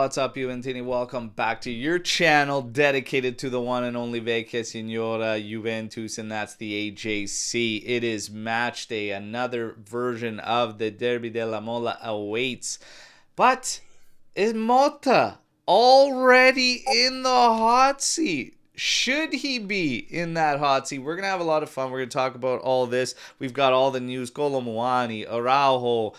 What's up, Juventini? Welcome back to your channel dedicated to the one and only Vecchia Signora Juventus, and that's the AJC. It is match day. Another version of the Derby della Mola awaits. But is Motta already in the hot seat? Should he be in that hot seat? We're going to have a lot of fun. We're going to talk about all this. We've got all the news. Kolo Muani, Araujo,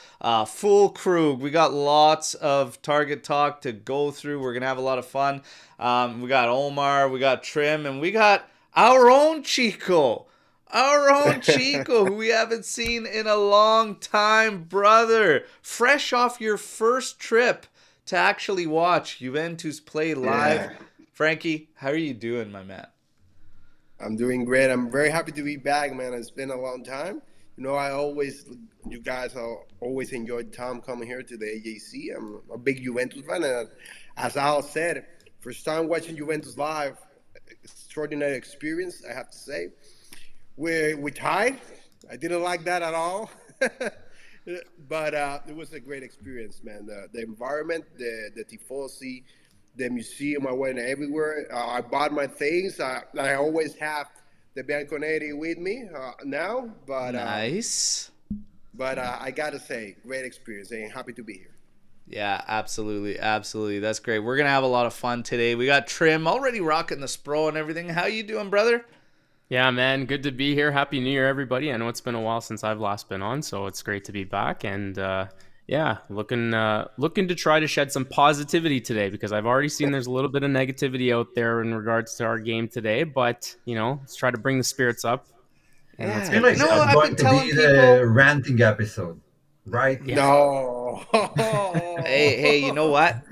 full crew. We got lots of target talk to go through. We're going to have a lot of fun. We got Omer, we got Trim, and we got our own Chico. Our own Chico, who we haven't seen in a long time, brother. Fresh off your first trip to actually watch Juventus play live. Yeah, Frankie, how are you doing, my man? I'm doing great. I'm very happy to be back, man. It's been a long time. You guys have always enjoyed Tom coming here to the AJC. I'm a big Juventus fan, and as Al said, first time watching Juventus live, extraordinary experience, I have to say. We tied. I didn't like that at all, but it was a great experience, man. The environment, the tifosi, the museum. I went everywhere. I bought my things. I always have the Bianconeri with me now, Nice. but I gotta say, great experience. And happy to be here. Yeah, absolutely, absolutely. That's great. We're gonna have a lot of fun today. We got Trim already rocking the Spro and everything. How you doing, brother? Yeah, man, good to be here. Happy New Year, everybody. I know it's been a while since I've last been on, so it's great to be back. And yeah, looking to try to shed some positivity today, because I've already seen there's a little bit of negativity out there in regards to our game today. But let's try to bring the spirits up. And Yeah. let's feel get like this No, I'm I've done. been going to telling be people. the ranting episode, right? Yeah. No. Hey, you know what?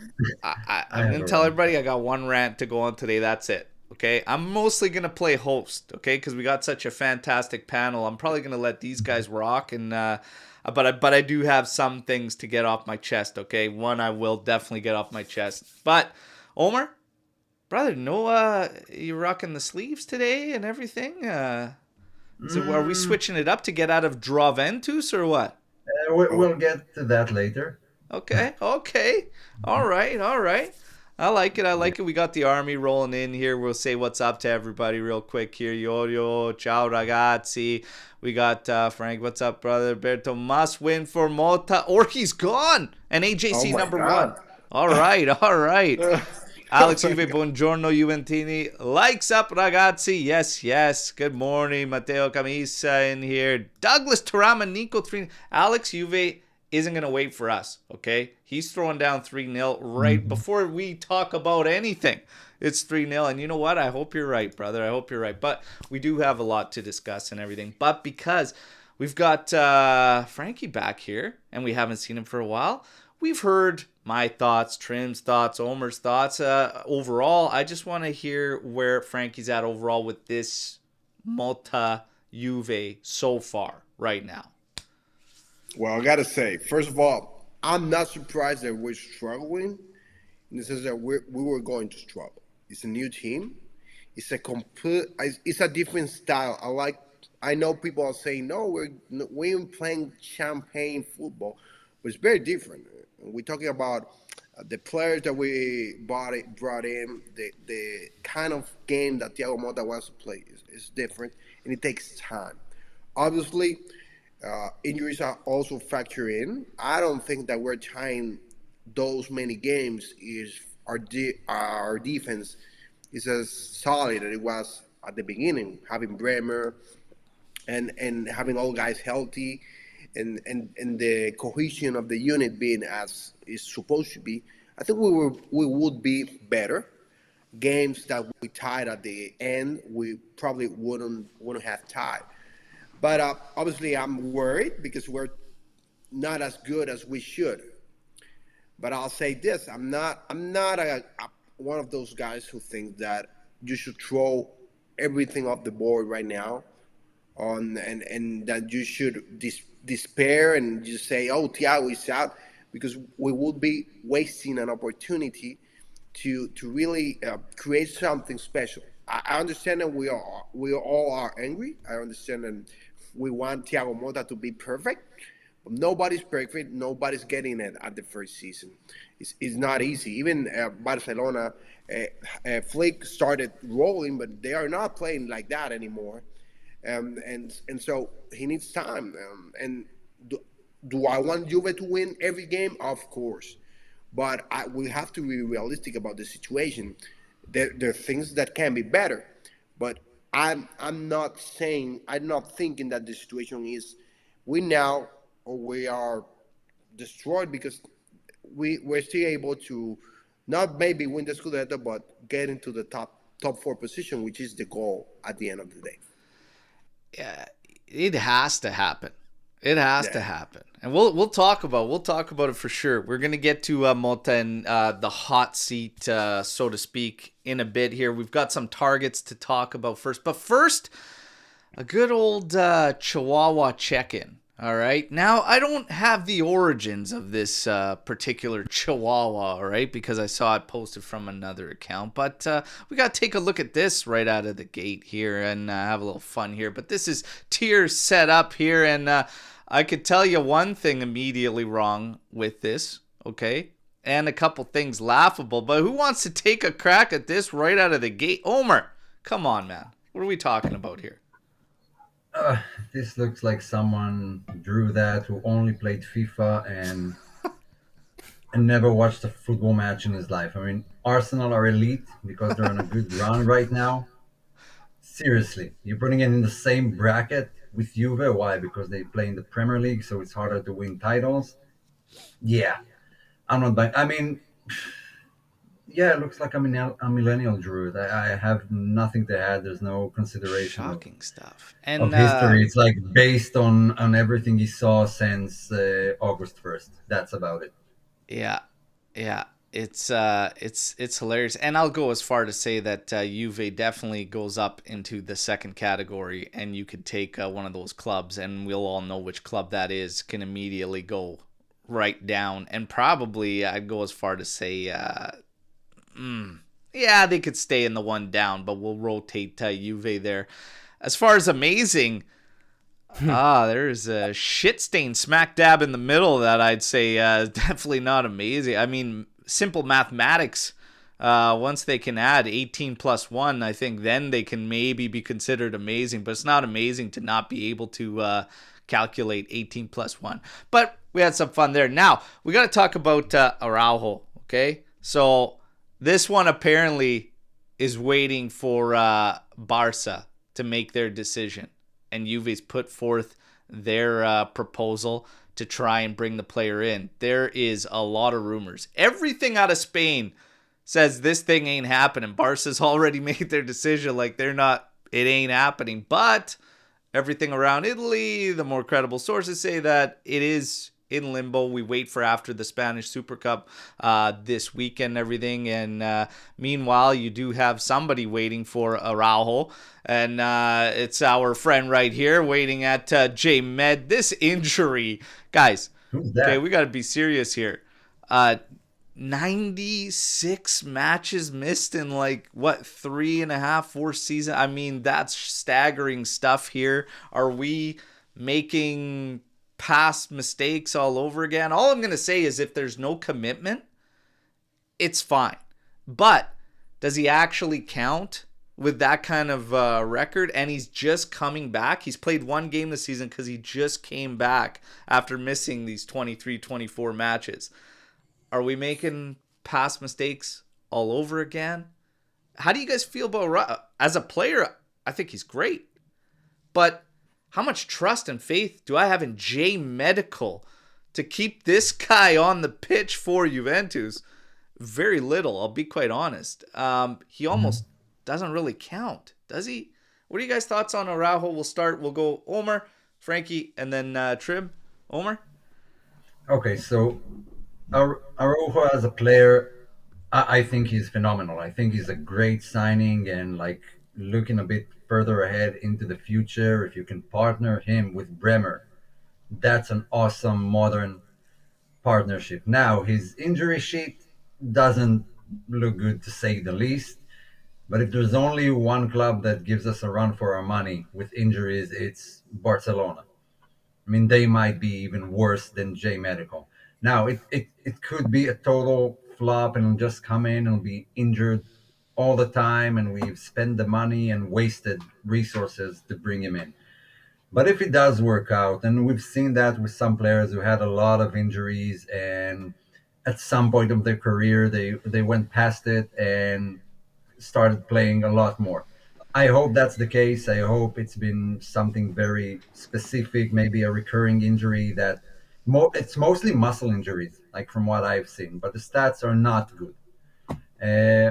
I I'm have gonna a tell rant. everybody I got one rant to go on today. That's it. Okay, I'm mostly gonna play host. Okay, because we got such a fantastic panel. I'm probably gonna let these guys rock, and but I do have some things to get off my chest. Okay, one I will definitely get off my chest. But Omer, brother, no, you rocking the sleeves today and everything. Are we Mm, switching it up to get out of Juventus or what? Oh, we'll get to that later. Okay. All right, all right. I like it. I like it. We got the army rolling in here. We'll say what's up to everybody real quick here. Yorio, ciao ragazzi. We got Frank. What's up, brother? Alberto, must win for Motta or he's gone. And oh AJC my number one. God. All right, all right. Alex Juve, buongiorno Juventini. Likes up, ragazzi. Yes, yes. Good morning. Matteo Camisa in here. Douglas Tarama, Nico 3. Alex Juve isn't going to wait for us, okay? He's throwing down 3-0 right Mhm. before we talk about anything. It's 3-0. And you know what? I hope you're right, brother. I hope you're right. But we do have a lot to discuss and everything. But because we've got Frankie back here and we haven't seen him for a while, we've heard my thoughts, Trim's thoughts, Omer's thoughts. Overall, I just want to hear where Frankie's at overall with this Motta Juve so far right now. Well, I gotta say, first of all, I'm not surprised that we're struggling in the sense that we were going to struggle. It's a new team. It's a different style. I know people are saying, no, we're playing champagne football, but it's very different. We're talking about the players that we brought in, the kind of game that Thiago Motta wants to play is different, and it takes time. Obviously, injuries are also factor in. I don't think that we're tying those many games. Is our defense is as solid as it was at the beginning, having Bremer and having all guys healthy, and the cohesion of the unit being as is supposed to be. I think we would be better. Games that we tied at the end, we probably wouldn't have tied. But obviously, I'm worried because we're not as good as we should. But I'll say this: I'm not one of those guys who think that you should throw everything off the board right now, and that you should despair and just say, "Oh, Thiago is out," because we would be wasting an opportunity to really create something special. I understand that we all are angry. I understand that we want Thiago Motta to be perfect, Nobody's perfect. Nobody's getting it at the first season. It's not easy. Even Barcelona, Flick started rolling, but they are not playing like that anymore. And so he needs time. And do I want Juve to win every game? Of course, but we have to be realistic about the situation. There are things that can be better, but I'm not saying, I'm not thinking that the situation is we now or we are destroyed, because we're still able to not maybe win the Scudetto, but get into the top four position, which is the goal at the end of the day. Yeah, it has to happen. It has to happen, and we'll talk about it for sure. We're gonna get to Motta and the hot seat, so to speak, in a bit here. We've got some targets to talk about first, but first, a good old Chihuahua check-in. All right. Now, I don't have the origins of this particular Chihuahua, all right, because I saw it posted from another account. But we got to take a look at this right out of the gate here and have a little fun here. But this is tiers set up here, and I could tell you one thing immediately wrong with this, okay, and a couple things laughable. But who wants to take a crack at this right out of the gate? Omer, come on, man. What are we talking about here? This looks like someone drew that who only played FIFA and never watched a football match in his life. I mean, Arsenal are elite because they're on a good run right now. Seriously, you're putting it in the same bracket with Juve. Why? Because they play in the Premier League, so it's harder to win titles. Yeah, I'm not buying. I mean, yeah, it looks like I'm a millennial druid. I have nothing to add. There's no consideration Shocking stuff. of And history. It's like based on everything he saw since August 1st. That's about it. yeah, yeah, it's hilarious. And I'll go as far to say that Juve definitely goes up into the second category, and you could take one of those clubs, and we'll all know which club that is, can immediately go right down. And probably I'd go as far to say, yeah, they could stay in the one down, but we'll rotate Juve there. As far as amazing, there's a shit stain smack dab in the middle that I'd say is definitely not amazing. I mean, simple mathematics. Once they can add 18 plus 1, I think then they can maybe be considered amazing. But it's not amazing to not be able to calculate 18 plus 1. But we had some fun there. Now, we got to talk about Araujo, okay? So this one apparently is waiting for Barca to make their decision. And Juve's put forth their proposal to try and bring the player in. There is a lot of rumors. Everything out of Spain says this thing ain't happening. Barca's already made their decision. Like, it ain't happening. But everything around Italy, the more credible sources say that it is in limbo. We wait for after the Spanish Super Cup this weekend and everything. And meanwhile, you do have somebody waiting for Araujo. And it's our friend right here waiting at J-Med. This injury, guys, Who's that? okay, we got to be serious here. 96 matches missed in 3.5, 4 seasons. I mean, that's staggering stuff here. Are we making past mistakes all over again? All I'm going to say is if there's no commitment, it's fine. But does he actually count with that kind of record? And he's just coming back. He's played one game this season because he just came back after missing these 23, 24 matches. Are we making past mistakes all over again? How do you guys feel about as a player? I think he's great. But how much trust and faith do I have in J Medical to keep this guy on the pitch for Juventus? Very little, I'll be quite honest. He almost doesn't really count, does he? What are you guys' thoughts on Araujo? We'll go Omer, Frankie, and then Trib. Omer? Okay, so Araujo as a player, I think he's phenomenal. I think he's a great signing, and looking a bit further ahead into the future, if you can partner him with Bremer, that's an awesome modern partnership. Now, his injury sheet doesn't look good, to say the least. But if there's only one club that gives us a run for our money with injuries, it's Barcelona. mean, they might be even worse than J Medical. Now, it could be a total flop and just come in and be injured all the time, and we've spent the money and wasted resources to bring him in. But if it does work out, and we've seen that with some players who had a lot of injuries, and at some point of their career, they went past it and started playing a lot more. I hope that's the case. I hope it's been something very specific, maybe a recurring injury that it's mostly muscle injuries, like from what I've seen, but the stats are not good.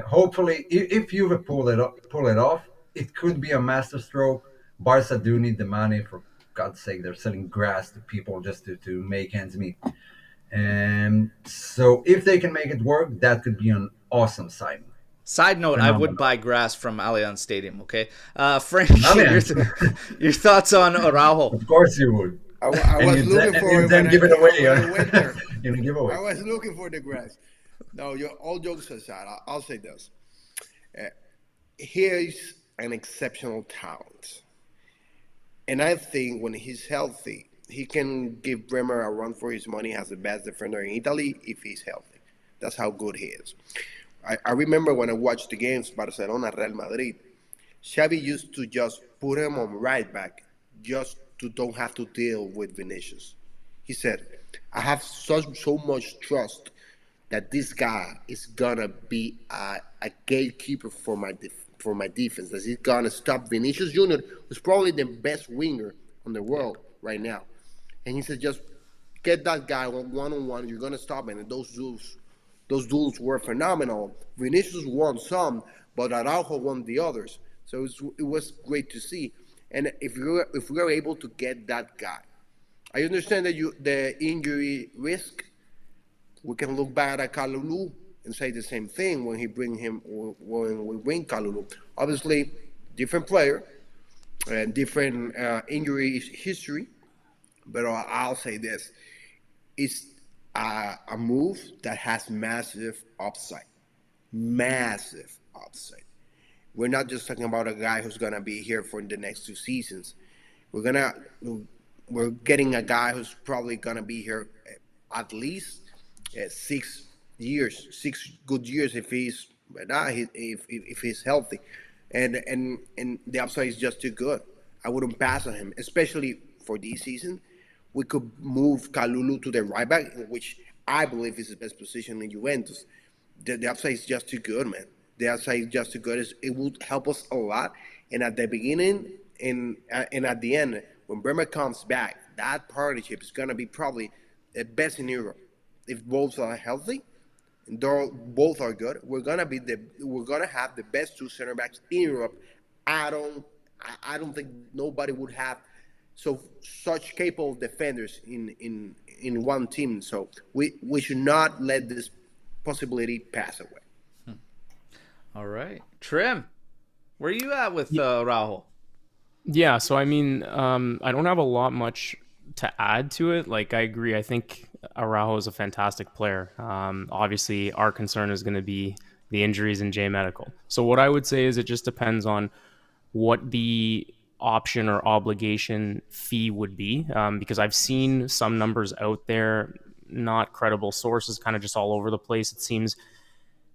Hopefully, if you pull it off, it could be a masterstroke. Barca do need the money, for God's sake. They're selling grass to people just to make ends meet. And so, if they can make it work, that could be an awesome signing. Side note, I would Phenomenal. buy grass from Allianz Stadium, okay? Frankie, your thoughts on Araujo? Of course you would. I And was you looking then, for you it then when give it away. when I went there. You give away. I was looking for the grass. No, all jokes aside, I'll say this. He is an exceptional talent. And I think when he's healthy, he can give Bremer a run for his money as the best defender in Italy if he's healthy. That's how good he is. I remember when I watched the games, Barcelona, Real Madrid, Xavi used to just put him on right back just to don't have to deal with Vinicius. He said, I have so much trust that this guy is gonna be a gatekeeper for my defense. That he's gonna stop Vinicius Junior, who's probably the best winger on the world right now. And he said, just get that guy one on one. You're gonna stop him. And those duels were phenomenal. Vinicius won some, but Araujo won the others. So it was great to see. And if we are able to get that guy, I understand that the injury risk. We can look back at Kalulu and say the same thing when we bring Kalulu. Obviously, different player and different injury history. But I'll say this: it's a move that has massive upside. Massive upside. We're not just talking about a guy who's gonna be here for the next 2 seasons. We're getting a guy who's probably gonna be here at least 6 years, 6 good years if he's healthy, and the upside is just too good. I wouldn't pass on him, especially for this season. We could move Kalulu to the right back, which I believe is the best position in Juventus. The upside is just too good, man. The upside is just too good. It would help us a lot. And at the beginning and at the end, when Bremer comes back, that partnership is gonna be probably the best in Europe. If both are healthy, and both are good, we're gonna have the best 2 center backs in Europe. I don't think nobody would have such capable defenders in one team. So we should not let this possibility pass away. All right. Trim, where are you at with Araujo? Yeah, so I mean, I don't have a lot much to add to it. Like, I agree. I think Araujo is a fantastic player. Obviously, our concern is going to be the injuries in J Medical. So what I would say is it just depends on what the option or obligation fee would be, because I've seen some numbers out there, not credible sources, kind of just all over the place. It seems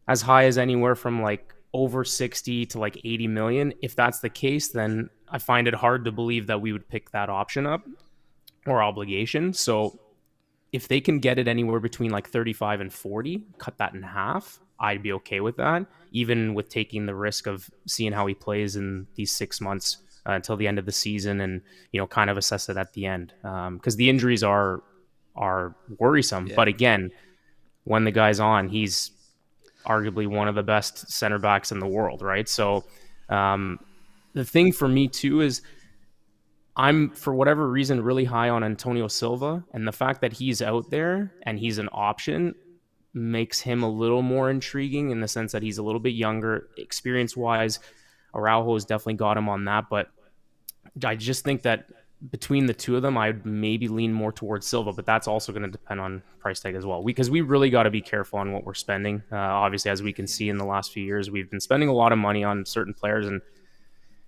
as high as anywhere from like over 60 to like 80 million. If that's the case, then I find it hard to believe that we would pick that option up or obligation. So if they can get it anywhere between like 35 and 40, cut that in half, I'd be okay with that, even with taking the risk of seeing how he plays in these 6 months until the end of the season, and kind of assess it at the end, because the injuries are worrisome. But again, when the guy's on, he's arguably one of the best center backs in the world, right? So the thing for me too is I'm, for whatever reason, really high on Antonio Silva, and the fact that he's out there and he's an option makes him a little more intriguing in the sense that he's a little bit younger, experience-wise. Araujo has definitely got him on that, but I just think that between the two of them, I'd maybe lean more towards Silva, but that's also going to depend on price tag as well, because we really got to be careful on what we're spending. Obviously, as we can see in the last few years, we've been spending a lot of money on certain players, and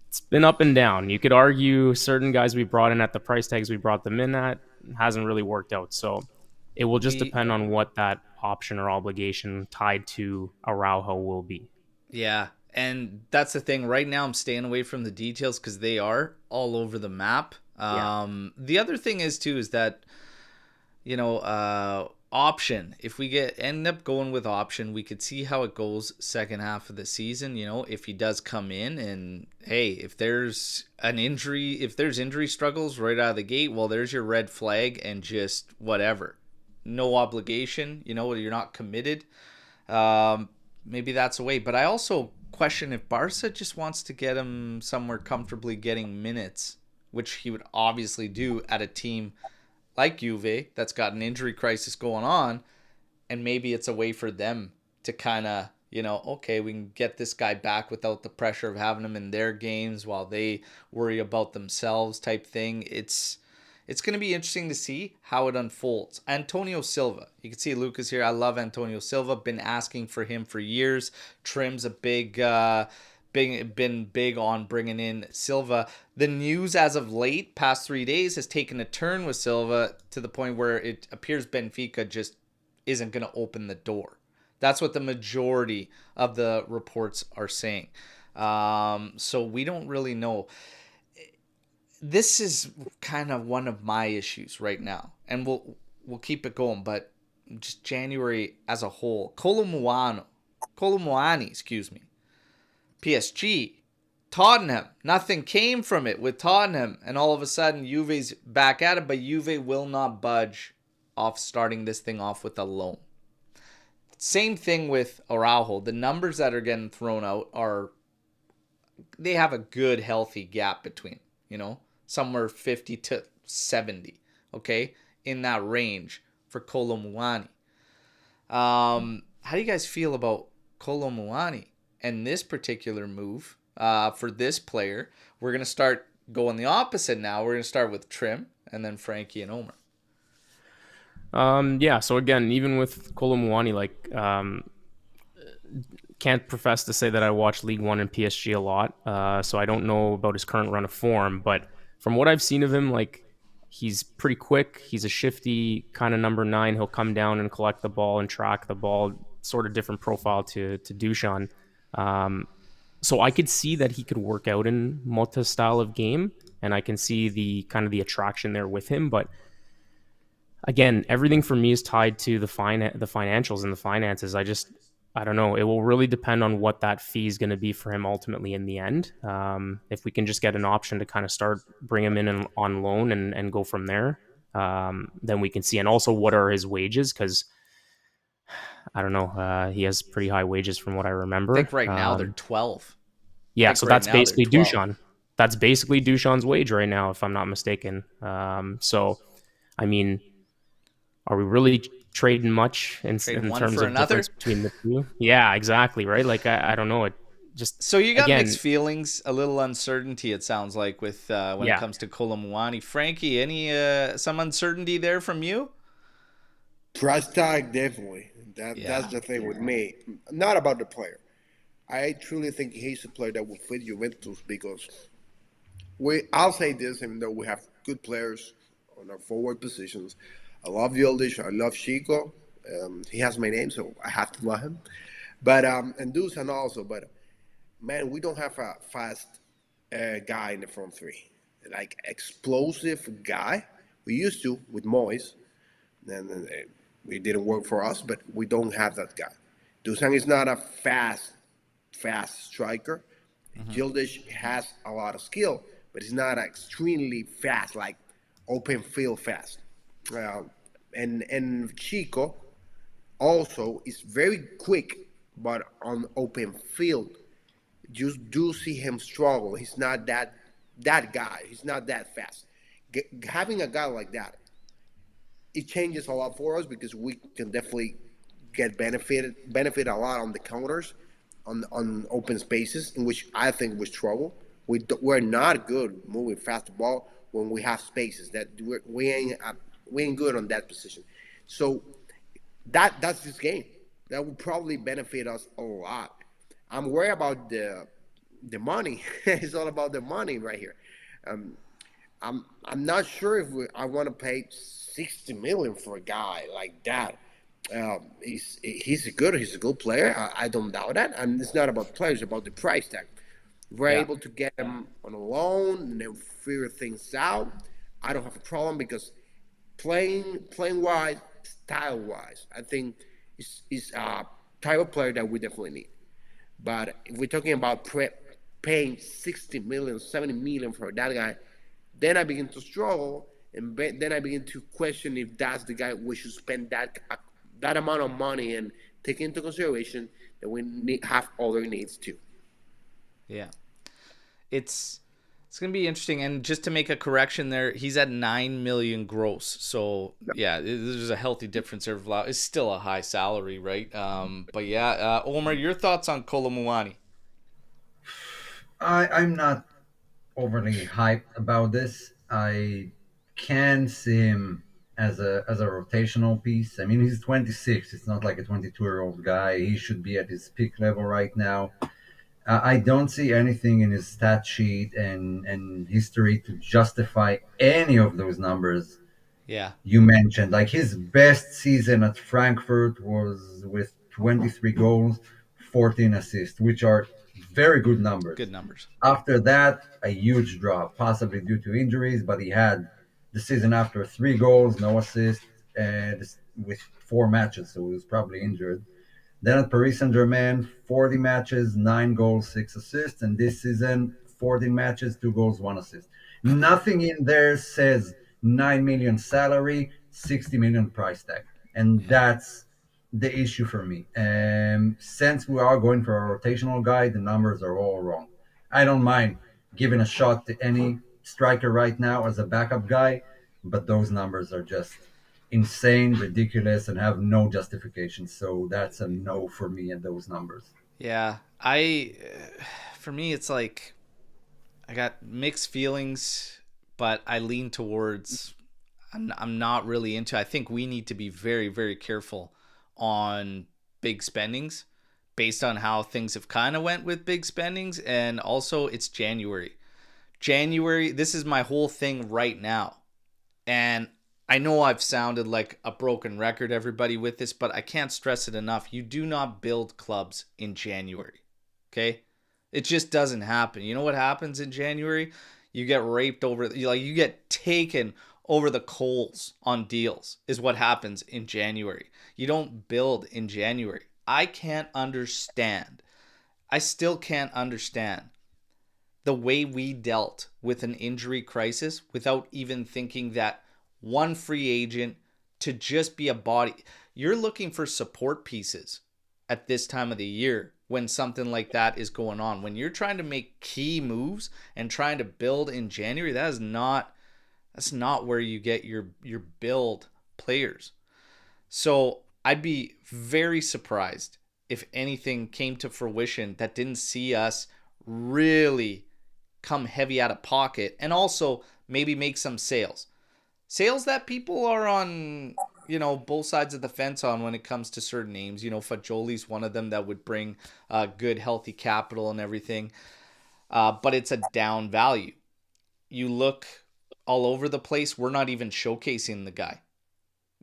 it's been up and down. You could argue certain guys we brought in at the price tags we brought them in at hasn't really worked out. So it will just depend on what that option or obligation tied to Araujo will be. Yeah, and that's the thing. Right now, I'm staying away from the details because they are all over the map. The other thing is too is that option. If we end up going with option, we could see how it goes second half of the season. If he does come in, and hey, if there's injury struggles right out of the gate, well, there's your red flag, and just whatever, no obligation. You're not committed. Maybe that's a way. But I also question if Barca just wants to get him somewhere comfortably getting minutes, which he would obviously do at a team like Juve that's got an injury crisis going on, and maybe it's a way for them to kind of, okay, we can get this guy back without the pressure of having him in their games while they worry about themselves type thing. It's going to be interesting to see how it unfolds. Antonio Silva, you can see Luca's here. I love Antonio Silva. Been asking for him for years. Trim's a been big on bringing in Silva. The news as of late, past 3 days, has taken a turn with Silva to the point where it appears Benfica just isn't going to open the door. That's what the majority of the reports are saying. So we don't really know. This is kind of one of my issues right now, and we'll keep it going. But just January as a whole, Kolo Muani, excuse me. PSG, Tottenham, nothing came from it with Tottenham, and all of a sudden Juve's back at it, but Juve will not budge off starting this thing off with a loan. Same thing with Araujo. The numbers that are getting thrown out they have a good healthy gap between, somewhere 50 to 70, okay, in that range for Kolo Muani. How do you guys feel about Kolo Muani and this particular move for this player? We're going to start going the opposite now. We're going to start with Trim and then Frankie and Omer. So again, even with Kolo Muani, can't profess to say that I watch League One and PSG a lot, so I don't know about his current run of form, but from what I've seen of him, he's pretty quick. He's a shifty kind of number 9. He'll come down and collect the ball and track the ball, sort of different profile to Dusan. So I could see that he could work out in Motta's style of game, and I can see the kind of the attraction there with him. But again, everything for me is tied to the financials and the finances. I don't know. It will really depend on what that fee is going to be for him ultimately in the end. If we can just get an option to kind of bring him in on loan and go from there, then we can see. And also, what are his wages? Because I don't know. He has pretty high wages from what I remember. I think right now they're 12. Yeah, so that's basically Dusan. That's basically Dusan's wage right now, if I'm not mistaken. So, I mean, are we really trading much in terms of difference between the two? Yeah, exactly, right? I don't know. It just so you got mixed feelings, a little uncertainty. It sounds like with when it comes to Kolo Muani. Frankie, any some uncertainty there from you? Price tag, definitely. That's the thing with me. Not about the player. I truly think he's a player that will fit Juventus because I'll say this, even though we have good players on our forward positions. I love Yildiz. I love Chico. He has my name, so I have to love him. But and Dusan also. But man, we don't have a fast guy in the front three, explosive guy. We used to with Moyes. Then it didn't work for us, but we don't have that guy. Dusan is not a fast striker. Yildiz has a lot of skill, but he's not extremely fast, like open field fast. And Chico also is very quick, but on open field, you do see him struggle. He's not that guy. He's not that fast. Having a guy like that, it changes a lot for us because we can definitely get benefit a lot on the counters, on open spaces, in which I think we struggle. We're not good moving fast the ball when we have spaces that we ain't good on that position. So that's this game. That will probably benefit us a lot. I'm worried about the the money. It's all about the money right here. Um, I'm not sure if I want to pay 60 million for a guy like that. He's a good player. I don't doubt that. And it's not about players, it's about the price tag. We're Yeah, able to get him on a loan and then figure things out. I don't have a problem because playing wise, style wise, I think is a type of player that we definitely need. But if we're talking about paying 60 million, 70 million for that guy, then I begin to struggle, and then I begin to question if that's the guy we should spend that amount of money and take into consideration that we have other needs too. yeah. It's gonna be interesting. And just to make a correction there, he's at 9 million gross. So yeah, there's a healthy difference there. It's still a high salary, right? But yeah, Omer, your thoughts on Kolo Muani? I'm not overly hyped about this. I can see him as a rotational piece. I mean, he's 26. It's not like a 22-year-old guy. He should be at his peak level right now. I don't see anything in his stat sheet and history to justify any of those numbers Yeah, you mentioned. Like his best season at Frankfurt was with 23 goals, 14 assists, which are very good good numbers. numbers. After that, a huge drop, possibly due to injuries, but he had the season after 3 goals, no assists, and with 4 matches, so he was probably injured. Then at Paris Saint Germain, 40 matches, 9 goals, 6 assists, and this season, 14 matches, 2 goals, 1 assist. Nothing in there says 9 million salary, 60 million price tag, and Yeah, that's the issue for me. Since we are going for a rotational guy, the numbers are all wrong. I don't mind giving a shot to any striker right now as a backup guy, but those numbers are just insane, ridiculous, and have no justification. So that's a no for me at those numbers. yeah. For me, it's like I got mixed feelings, but I lean towards I'm not really into. I think we need to be very, very careful on big spendings based on how things have kind of went with big spendings. And also, it's January. January, this is my whole thing right now. And I know I've sounded like a broken record, everybody, with this, but I can't stress it enough. You do not build clubs in January. Okay? It just doesn't happen. You know what happens in January? You get raped over, you get taken over the coals on deals, is what happens in January. You don't build in January. I can't understand. I still can't understand the way we dealt with an injury crisis without even thinking that one free agent to just be a body. You're looking for support pieces at this time of the year when something like that is going on. When you're trying to make key moves and trying to build in January, that's not where you get your build players. So I'd be very surprised if anything came to fruition that didn't see us really come heavy out of pocket and also maybe make some sales. Sales that people are on, both sides of the fence on when it comes to certain names. Fagioli's one of them that would bring good, healthy capital and everything. But it's a down value. You look all over the place. We're not even showcasing the guy.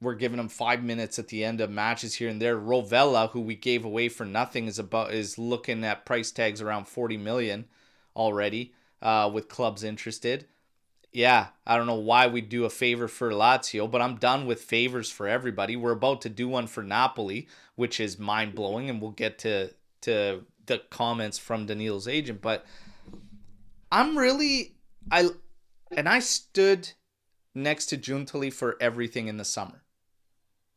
We're giving him 5 minutes at the end of matches here and there. Rovella, who we gave away for nothing, is looking at price tags around 40 million already, with clubs interested. Yeah, I don't know why we do a favor for Lazio, but I'm done with favors for everybody. We're about to do one for Napoli, which is mind-blowing, and we'll get to the comments from Danilo's agent. But I stood next to Giuntoli for everything in the summer.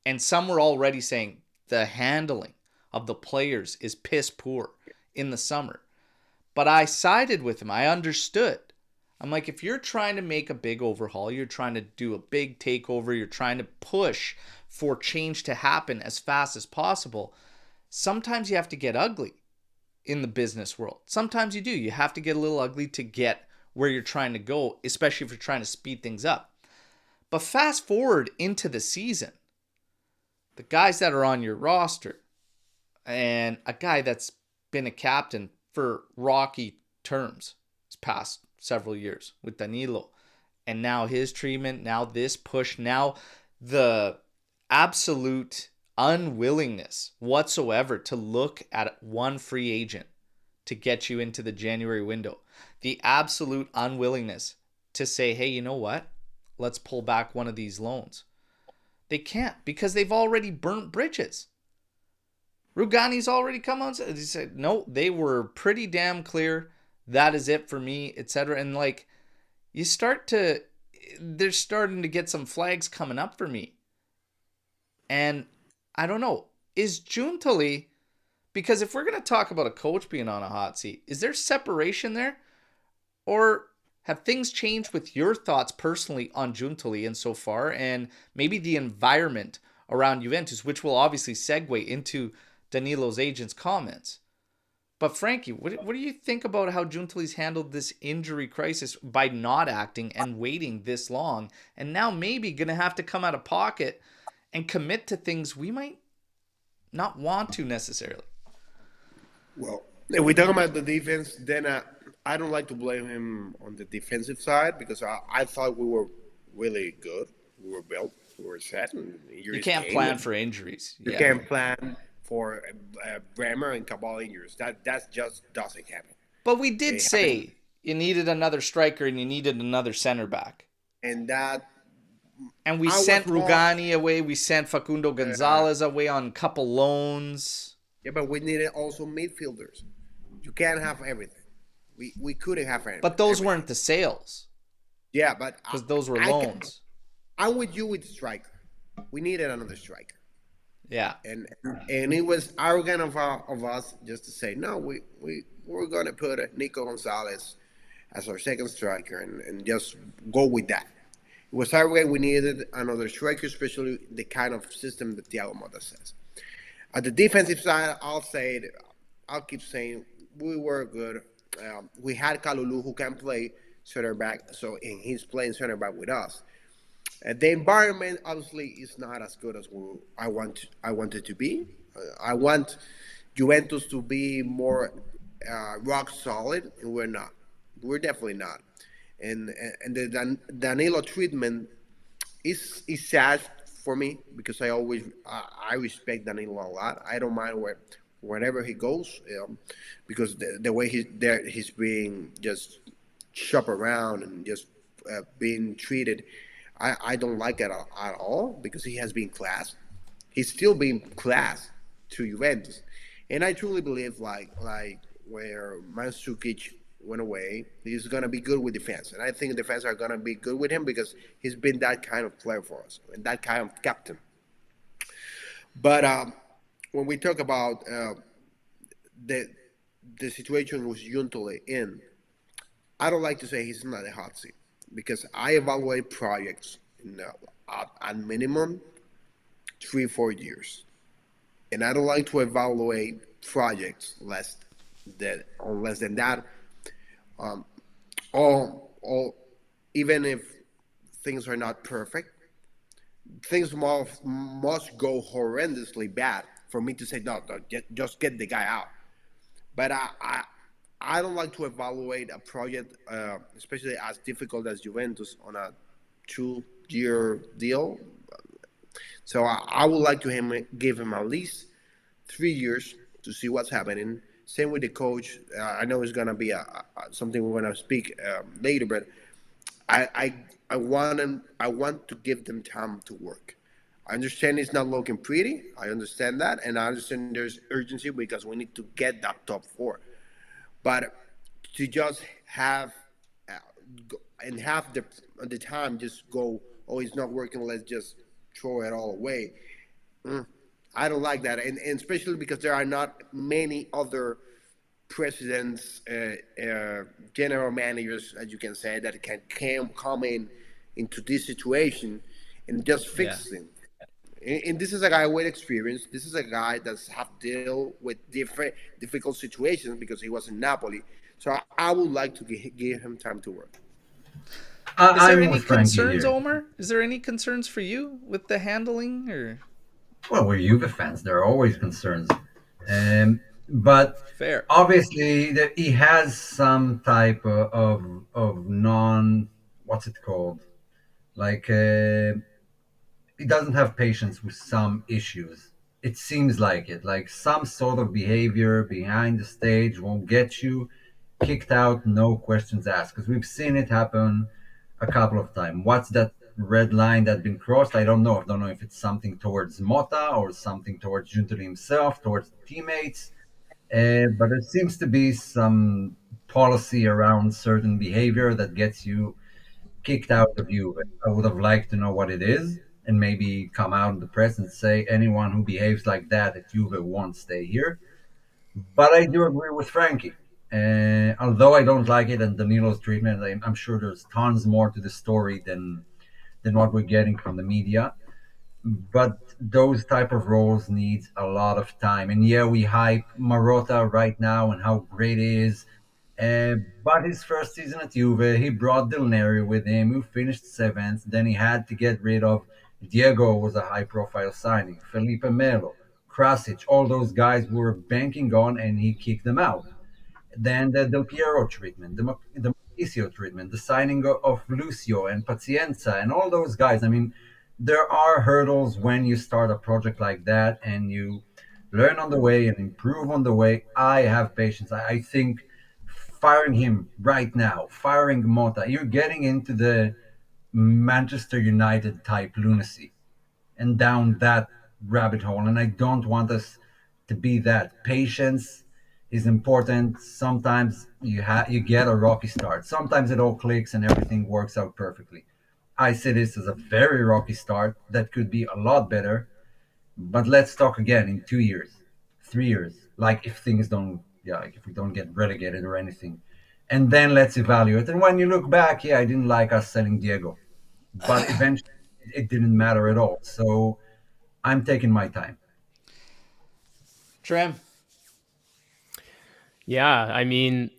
And some were already saying the handling of the players is piss poor in the summer. But I sided with him. I understood. I'm like, if you're trying to make a big overhaul, you're trying to do a big takeover, you're trying to push for change to happen as fast as possible, sometimes you have to get ugly in the business world. Sometimes you do. You have to get a little ugly to get where you're trying to go, especially if you're trying to speed things up. But fast forward into the season, the guys that are on your roster, and a guy that's been a captain for Rocky terms this past several years with Danilo. And now his treatment, now this push, now the absolute unwillingness whatsoever to look at one free agent to get you into the January window. The absolute unwillingness to say, hey, you know what? Let's pull back one of these loans. They can't because they've already burnt bridges. Rugani's already come out and he said, no, they were pretty damn clear. That is it for me, etc. And like, they're starting to get some flags coming up for me. And I don't know, is Giuntoli, because if we're going to talk about a coach being on a hot seat, is there separation there? Or have things changed with your thoughts personally on Giuntoli and so far, and maybe the environment around Juventus, which will obviously segue into Danilo's agent's comments? But Frankie, what do you think about how Giuntoli's handled this injury crisis by not acting and waiting this long, and now maybe going to have to come out of pocket and commit to things we might not want to necessarily? Well, if we talk about the defense, then I don't like to blame him on the defensive side because I thought we were really good. We were built. We were set. You can't plan for injuries. You can't plan for Bremer and Cabal injuries. That just doesn't happen. But we did say you needed another striker and you needed another center back. And we sent Rugani away. We sent Facundo Gonzalez away on a couple loans. Yeah, but we needed also midfielders. You can't have everything. We couldn't have everything. But those weren't the sales. Yeah, but because those were loans. I'm with you with striker. We needed another striker. Yeah. And it was arrogant of us just to say no. We're gonna put Nico Gonzalez as our second striker and just go with that. It was arrogant. We needed another striker, especially the kind of system that Thiago Motta says. At the defensive side, I'll keep saying we were good. We had Kalulu who can play center back, and he's playing center back with us. The environment obviously is not as good as I want it to be. I want Juventus to be more rock solid, and we're not. We're definitely not. And the Danilo treatment is sad for me because I respect Danilo a lot. I don't mind wherever he goes, because the way he's being just shopped around and just being treated, I don't like it at all because he has been class. He's still being class to Juventus, and I truly believe like where Mandzukic went away, he's gonna be good with defense, and I think defense are gonna be good with him because he's been that kind of player for us and that kind of captain. But when we talk about the situation with Giuntoli I don't like to say he's not a hot seat because I evaluate projects in at minimum 3-4 years, and I don't like to evaluate projects less than that. Or even if things are not perfect, things must go horrendously bad for me to say no, just get the guy out. But I don't like to evaluate a project, especially as difficult as Juventus, on a 2-year deal. So I would like to give him at least 3 years to see what's happening. Same with the coach. I know it's gonna be something we're gonna speak later, but I want to give them time to work. I understand it's not looking pretty. I understand that, and I understand there's urgency because we need to get that top 4. But to just have the time just go, oh, it's not working, let's just throw it all away. I don't like that, and especially because there are not many other presidents, general managers, as you can say, that can come into this situation and just fix things. And this is a guy with experience. This is a guy that's have to deal with difficult situations because he was in Napoli. So I would like to give him time to work. Is there any concerns, Omer? Is there any concerns for you with the handling? Or well, we're Juve fans. There are always concerns. But Fair. obviously, he has some type of non, what's it called? Like he doesn't have patience with some issues. It seems like it, like some sort of behavior behind the stage will get you kicked out, no questions asked. Because we've seen it happen a couple of times. What's that red line that's been crossed? I don't know. I don't know if it's something towards Motta or something towards Giuntoli himself, towards the teammates. But there seems to be some policy around certain behavior that gets you kicked out of Juve. I would have liked to know what it is and maybe come out in the press and say anyone who behaves like that at Juve won't stay here. But I do agree with Frankie. Although I don't like it and Danilo's treatment, I'm sure there's tons more to the story than what we're getting from the media. But those type of roles needs a lot of time. And yeah, we hype Marotta right now and how great he is. But his first season at Juve, he brought Del Neri with him, who finished seventh. Then he had to get rid of Diego, was a high-profile signing. Felipe Melo, Krasic, all those guys were banking on, and he kicked them out. Then the Del Piero treatment, the Mauricio treatment, the signing of Lucio and Pacienza, and all those guys. I mean, there are hurdles when you start a project like that, and you learn on the way and improve on the way. I have patience. I think firing him right now, firing Motta, you're getting into the Manchester United type lunacy and down that rabbit hole. And I don't want us to be that. Patience is important. Sometimes you get a rocky start. Sometimes it all clicks and everything works out perfectly. I see this as a very rocky start that could be a lot better. But let's talk again in 2 years, 3 years. Like if things don't, yeah, like if we don't get relegated or anything, and then let's evaluate. And when you look back, yeah, I didn't like us selling Diego, but eventually it didn't matter at all. So I'm taking my time. Trem. Yeah, I mean,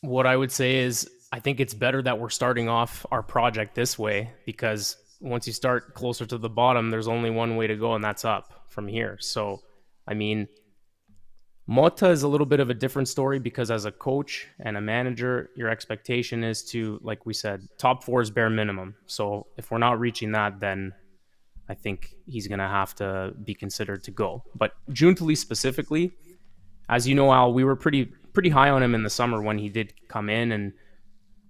what I would say is I think it's better that we're starting off our project this way because once you start closer to the bottom, there's only one way to go, and that's up from here. So, I mean, Motta is a little bit of a different story because as a coach and a manager, your expectation is to, like we said, top four is bare minimum. So if we're not reaching that, then I think he's going to have to be considered to go. But Giuntoli specifically, as you know, Al, we were pretty high on him in the summer when he did come in, and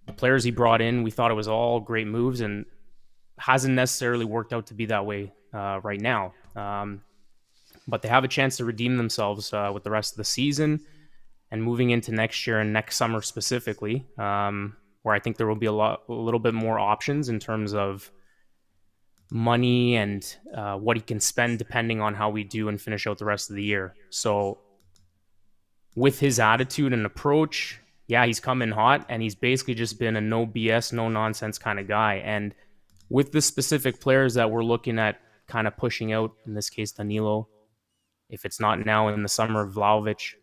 the players he brought in, we thought it was all great moves, and hasn't necessarily worked out to be that way right now. But they have a chance to redeem themselves with the rest of the season and moving into next year and next summer specifically, where I think there will be a little bit more options in terms of money and what he can spend depending on how we do and finish out the rest of the year. So with his attitude and approach, yeah, he's come in hot and he's basically just been a no BS, no nonsense kind of guy. And with the specific players that we're looking at kind of pushing out, in this case, Danilo, if it's not now in the summer, Vlahovic,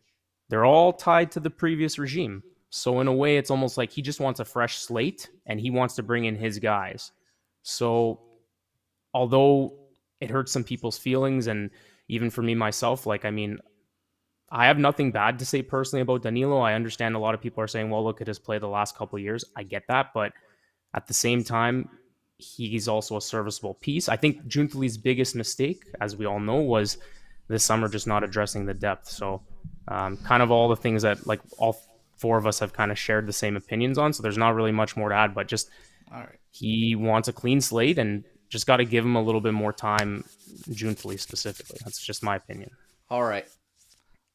they're all tied to the previous regime. So in a way, it's almost like he just wants a fresh slate and he wants to bring in his guys. So although it hurts some people's feelings, and even for me myself, like, I mean, I have nothing bad to say personally about Danilo. I understand a lot of people are saying, well, look at his play the last couple of years. I get that. But at the same time, he's also a serviceable piece. I think Giuntoli's biggest mistake, as we all know, was this summer just not addressing the depth. So kind of all the things that like all four of us have kind of shared the same opinions on. So there's not really much more to add, but just All right. he wants a clean slate and just got to give him a little bit more time, Giuntoli specifically. That's just my opinion. All right.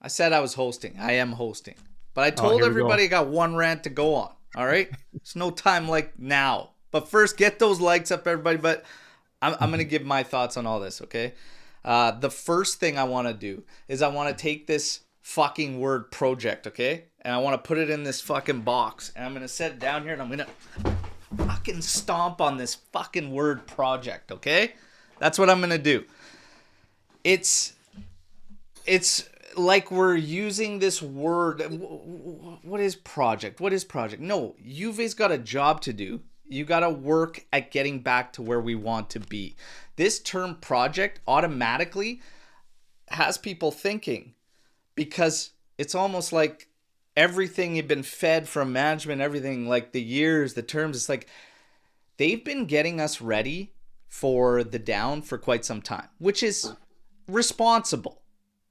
I said I was hosting. I am hosting. But I told here we everybody I got one rant to go on. All right? There's no time like now. But first, get those likes up, everybody. But I'm going to give my thoughts on all this, okay? The first thing I want to do is I want to take this fucking word project, okay? And I want to put it in this fucking box. And I'm going to set it down here and I'm going to fucking stomp on this fucking word project, okay? That's what I'm going to do. It's like we're using this word. What is project? What is project? No, Juve's got a job to do. You got to work at getting back to where we want to be. This term project automatically has people thinking, because It's almost like everything you've been fed from management, everything, like the years, the terms, it's like they've been getting us ready for the down for quite some time, which is responsible.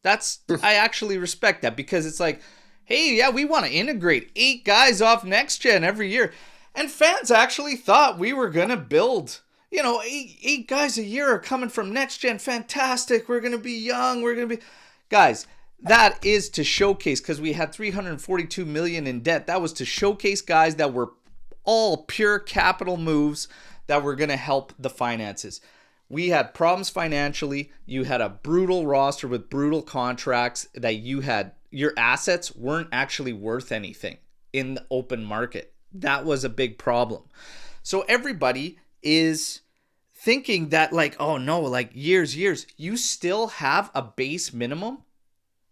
I actually respect that, because it's like, hey, yeah, we want to integrate 8 guys off next gen every year. And fans actually thought we were going to build, eight guys a year are coming from next gen. Fantastic. We're going to be young. We're going to be, guys, that is to showcase, because we had 342 million in debt. That was to showcase guys that were all pure capital moves that were going to help the finances. We had problems financially. You had a brutal roster with brutal contracts that your assets weren't actually worth anything in the open market. That was a big problem. So everybody is thinking that, like, oh no, like years, you still have a base minimum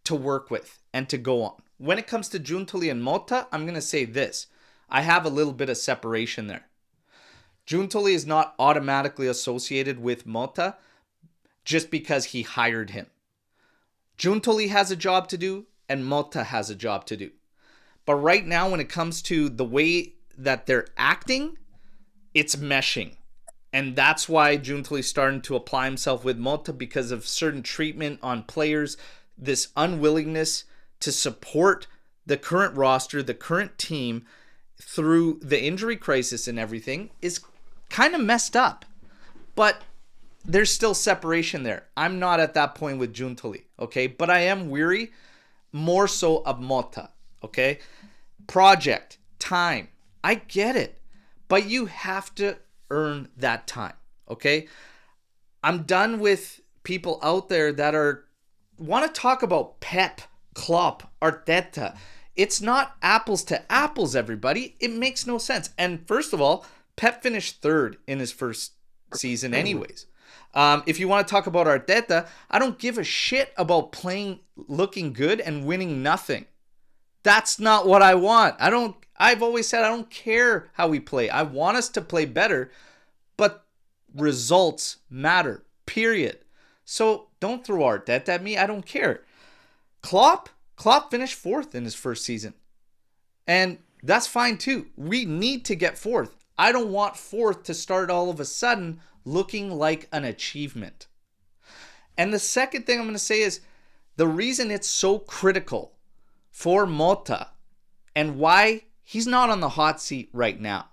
to work with and to go on. When it comes to Giuntoli and Motta, I'm going to say this. I have a little bit of separation there. Giuntoli is not automatically associated with Motta just because he hired him. Giuntoli has a job to do and Motta has a job to do. But right now, when it comes to the way that they're acting, it's meshing. And that's why Giuntoli's starting to apply himself with Motta, because of certain treatment on players. This unwillingness to support the current roster, the current team through the injury crisis and everything is kind of messed up. But there's still separation there. I'm not at that point with Giuntoli, okay? But I am weary more so of Motta, okay? Project, time, I get it. But you have to earn that time, okay? I'm done with people out there that want to talk about Pep, Klopp, Arteta. It's not apples to apples, everybody. It makes no sense. And first of all, Pep finished 3rd in his first season anyways. If you want to talk about Arteta, I don't give a shit about playing, looking good, and winning nothing. That's not what I want. I've always said I don't care how we play. I want us to play better, but results matter, period. So don't throw Arteta at me. I don't care. Klopp finished 4th in his first season. And that's fine too. We need to get 4th. I don't want 4th to start all of a sudden looking like an achievement. And the second thing I'm going to say is the reason it's so critical for Motta and why he's not on the hot seat right now,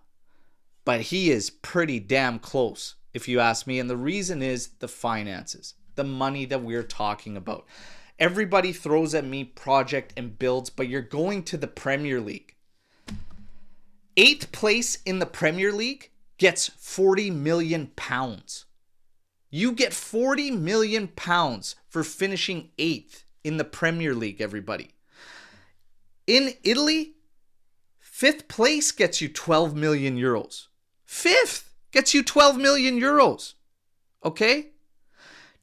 but he is pretty damn close, if you ask me. And the reason is the finances, the money that we're talking about. Everybody throws at me project and builds, but you're going to the Premier League. 8th place in the Premier League gets 40 million pounds. You get 40 million pounds for finishing 8th in the Premier League, everybody. In Italy, 5th place gets you 12 million euros. 5th gets you 12 million euros. Okay?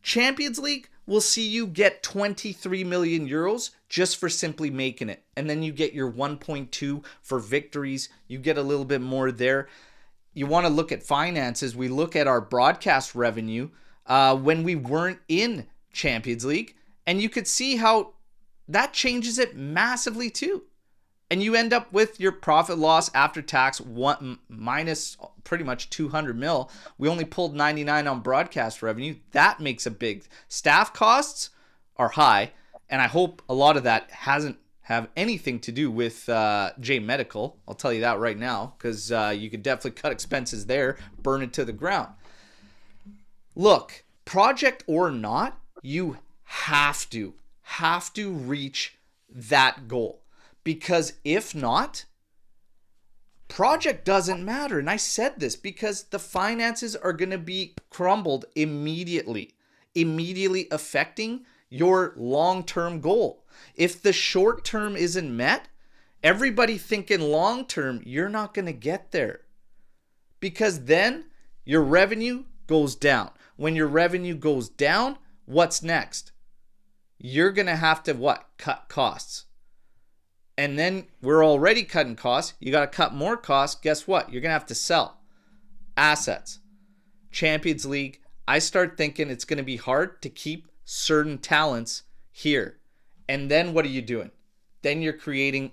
Champions League will see you get 23 million euros just for simply making it. And then you get your 1.2 for victories. You get a little bit more there. You want to look at finances. We look at our broadcast revenue when we weren't in Champions League. And you could see how that changes it massively too. And you end up with your profit loss after tax minus pretty much 200 mil. We only pulled 99 on broadcast revenue. That makes a big. Staff costs are high, and I hope a lot of that hasn't have anything to do with J Medical. I'll tell you that right now, because you could definitely cut expenses there, burn it to the ground. Look, project or not, you have to reach that goal. Because if not, project doesn't matter. And I said this because the finances are going to be crumbled immediately affecting your long-term goal. If the short term isn't met, everybody thinking long term, you're not going to get there. Because then your revenue goes down. When your revenue goes down, what's next? You're going to have to what? Cut costs. And then we're already cutting costs. You got to cut more costs. Guess what? You're going to have to sell assets. Champions League, I start thinking it's going to be hard to keep certain talents here. And then what are you doing? then you're creating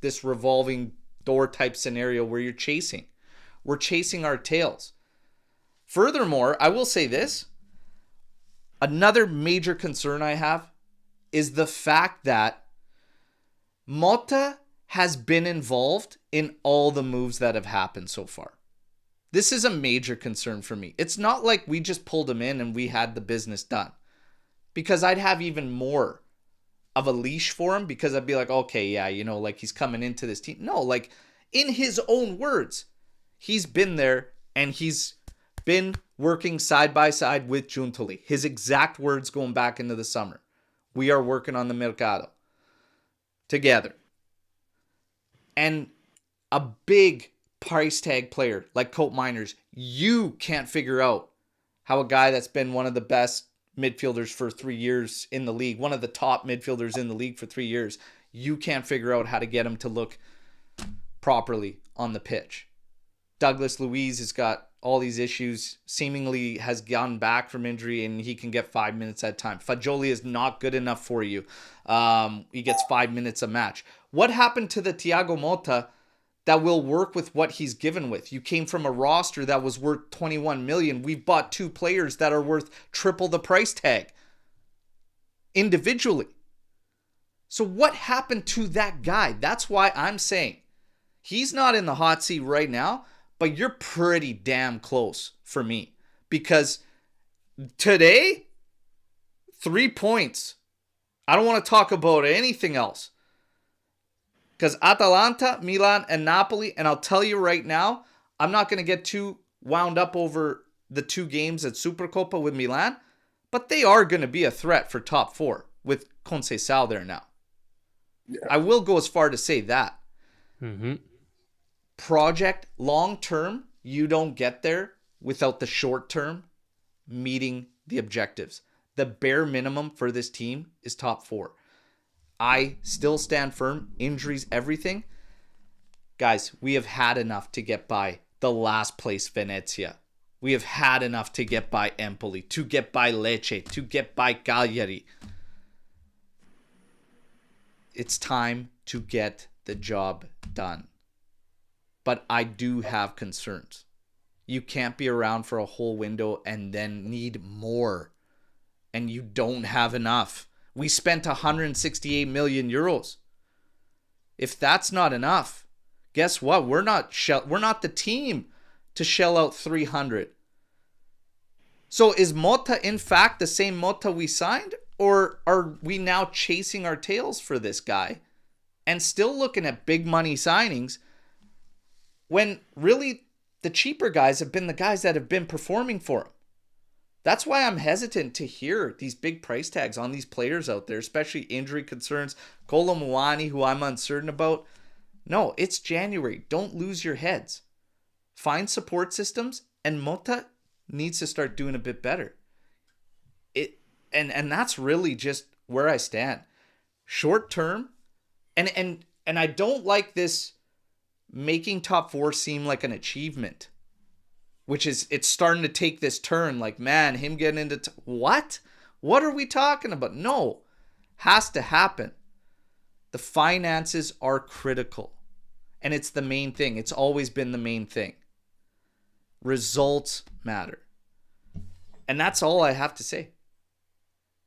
this revolving door type scenario where you're chasing. We're chasing our tails. Furthermore, I will say this. Another major concern I have is the fact that Motta has been involved in all the moves that have happened so far. This is a major concern for me. It's not like we just pulled him in and we had the business done. Because I'd have even more of a leash for him, because I'd be like, okay, yeah, you know, like he's coming into this team. No, like in his own words, he's been there and he's been working side by side with Giuntoli. His exact words going back into the summer. We are working on the mercado together. And a big price tag player like Cope Miners, you can't figure out how a guy that's been one of the best midfielders for 3 years in the league, one of the top midfielders in the league for 3 years, you can't figure out how to get him to look properly on the pitch. Douglas Luiz has got all these issues, seemingly has gone back from injury, and he can get 5 minutes at a time. Fagioli is not good enough for you. He gets 5 minutes a match. What happened to the Thiago Motta that will work with what he's given with? You came from a roster that was worth 21 million. We've bought 2 players that are worth triple the price tag individually. So what happened to that guy? That's why I'm saying he's not in the hot seat right now, but you're pretty damn close for me. Because today, 3 points. I don't want to talk about anything else. Because Atalanta, Milan, and Napoli, and I'll tell you right now, I'm not going to get too wound up over the 2 games at Supercoppa with Milan, but they are going to be a threat for top 4 with Conceição there now. Yeah. I will go as far to say that. Mm-hmm. Project long-term, you don't get there without the short-term meeting the objectives. The bare minimum for this team is top 4. I still stand firm. Injuries, everything. Guys, we have had enough to get by the last place Venezia. We have had enough to get by Empoli, to get by Lecce, to get by Cagliari. It's time to get the job done. But I do have concerns. You can't be around for a whole window and then need more. And you don't have enough. We spent 168 million euros. If that's not enough, guess what? We're not the team to shell out 300. So is Motta in fact the same Motta we signed? Or are we now chasing our tails for this guy and still looking at big money signings when really the cheaper guys have been the guys that have been performing for him? That's why I'm hesitant to hear these big price tags on these players out there, especially injury concerns. Kolo Muani, who I'm uncertain about. No, it's January. Don't lose your heads. Find support systems, and Motta needs to start doing a bit better. And that's really just where I stand. Short term, and I don't like this making top 4 seem like an achievement. Which is, it's starting to take this turn, like, man, him getting into... What? What are we talking about? No. Has to happen. The finances are critical. And it's the main thing. It's always been the main thing. Results matter. And that's all I have to say.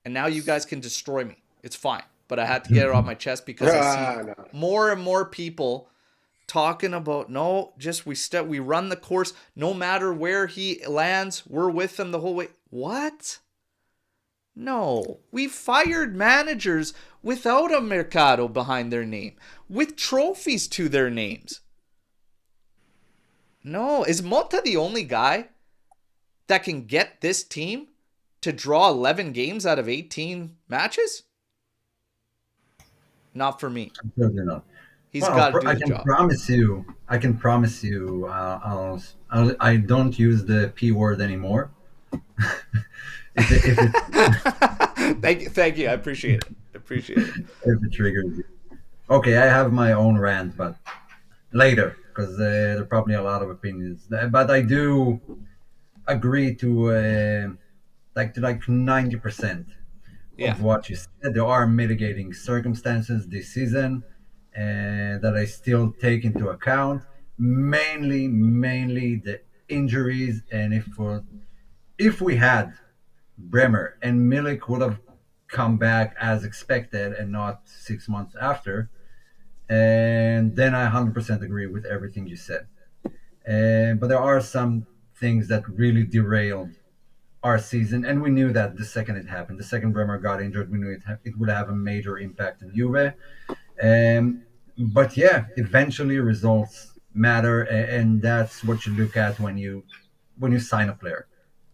And now you guys can destroy me. It's fine. But I had to get it off my chest because I see more and more people talking about, no, just we run the course. No matter where he lands, we're with him the whole way. What? No. We fired managers without a mercado behind their name, with trophies to their names. No. Is Motta the only guy that can get this team to draw 11 games out of 18 matches? Not for me. Absolutely not. He's got to do the job. I can promise you, I don't use the P word anymore. Thank you. I appreciate it. If it triggers you. Okay, I have my own rant, but later, because there are probably a lot of opinions. But I do agree to like 90%. Yeah. what you said. There are mitigating circumstances this season that I still take into account. Mainly the injuries, and if we had Bremer and Milik would have come back as expected and not 6 months after, and then I 100% agree with everything you said. But there are some things that really derailed our season, and we knew that the second it happened. The second Bremer got injured, we knew it would have a major impact on Juve. But yeah, eventually results matter, and that's what you look at when you sign a player.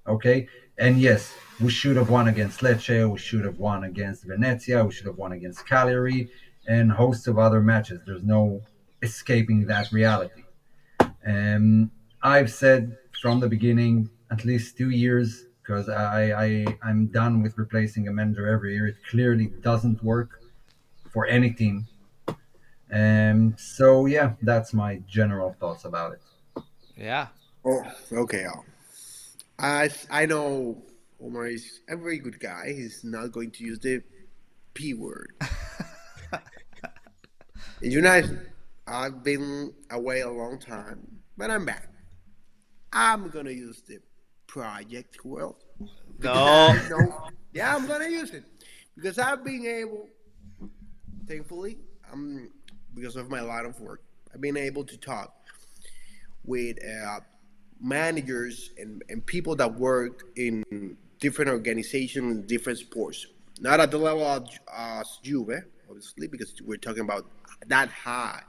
Okay, and yes, we should have won against Lecce, we should have won against Venezia, we should have won against Cagliari, and hosts of other matches. There's no escaping that reality. I've said from the beginning, at least 2 years, because I'm done with replacing a manager every year. It clearly doesn't work for any team. So yeah, that's my general thoughts about it. Yeah. Oh, okay. I know Omer is a very good guy. He's not going to use the P word. You know, I've been away a long time, but I'm back. I'm gonna use the project word. No. Yeah, I'm gonna use it because I've been able, thankfully, because of my line of work, I've been able to talk with managers and people that work in different organizations, different sports. Not at the level of Juve, obviously, because we're talking about that high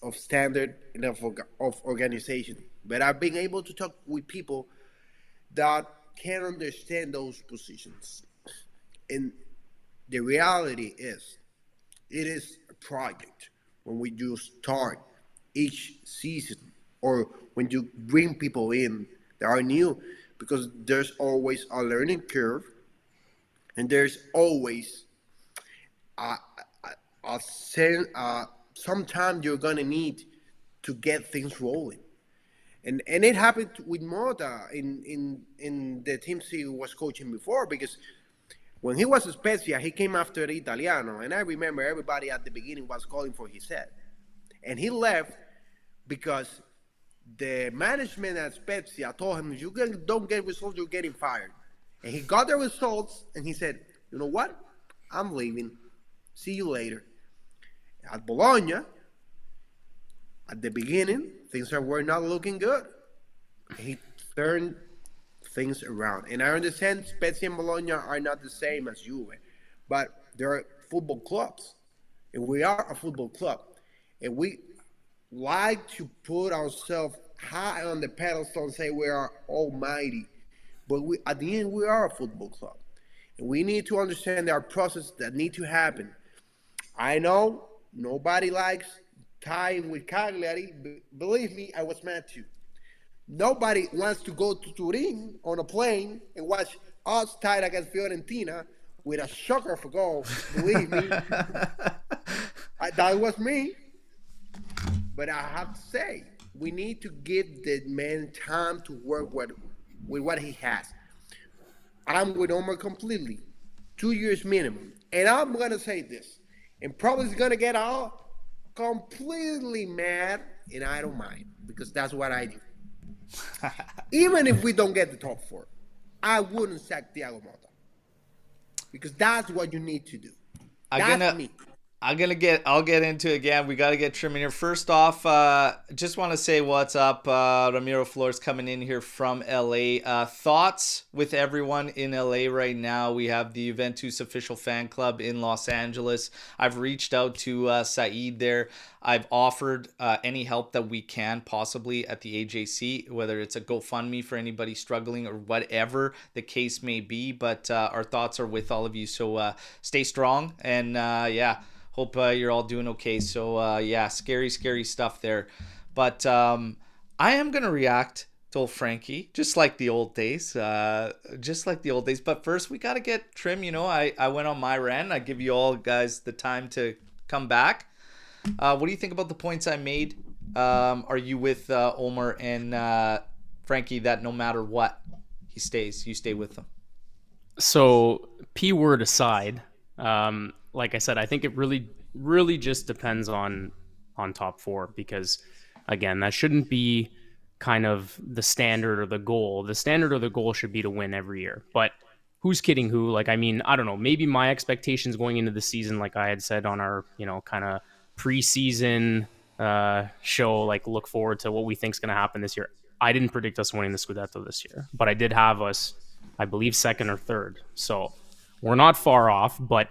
of standard and of organization. But I've been able to talk with people that can understand those positions. And the reality is, it is a project when we do start each season or when you bring people in that are new, because there's always a learning curve and there's always sometimes you're gonna need to get things rolling. And it happened with Motta in the teams he was coaching before, because when he was at Spezia, he came after Italiano, and I remember everybody at the beginning was calling for his head. And he left because the management at Spezia told him, you don't get results, you're getting fired. And he got the results, and he said, you know what? I'm leaving. See you later. At Bologna, at the beginning, things were not looking good. He turned things around. And I understand Spezia and Bologna are not the same as Juve, but they're football clubs. And we are a football club. And we like to put ourselves high on the pedestal and say we are almighty. But at the end, we are a football club. And we need to understand there are processes that need to happen. I know nobody likes tying with Cagliari. Believe me, I was mad too. Nobody wants to go to Turin on a plane and watch us tied against Fiorentina with a shocker of a goal. Believe me. That was me. But I have to say, we need to give the man time to work with what he has. I'm with Omer completely. 2 years minimum. And I'm going to say this. And probably is going to get all completely mad, and I don't mind, because that's what I do. Even if we don't get the top four, I wouldn't sack Thiago Motta, because that's what you need to do. That's me. I'll get into it again. We got to get Trim in here. First off, just want to say what's up. Ramiro Flores coming in here from LA. Thoughts with everyone in LA right now. We have the Juventus official fan club in Los Angeles. I've reached out to Saeed there. I've offered any help that we can possibly at the AJC, whether it's a GoFundMe for anybody struggling or whatever the case may be. But our thoughts are with all of you. So stay strong, and yeah. Hope you're all doing okay. So, yeah, scary stuff there. But I am going to react to old Frankie, just like the old days. But first, we got to get Trim. You know, I went on my rant. I give you all guys the time to come back. What do you think about the points I made? Are you with Omer and Frankie that no matter what, you stay with them? So, P word aside, like I said, I think it really just depends on top four, because again, that shouldn't be kind of the standard or the goal. The standard or the goal should be to win every year. But who's kidding who? Like, I mean, I don't know. Maybe my expectations going into the season, like I had said on our, kind of preseason show, like look forward to what we think is going to happen this year. I didn't predict us winning the Scudetto this year, but I did have us, I believe, second or third. So we're not far off. But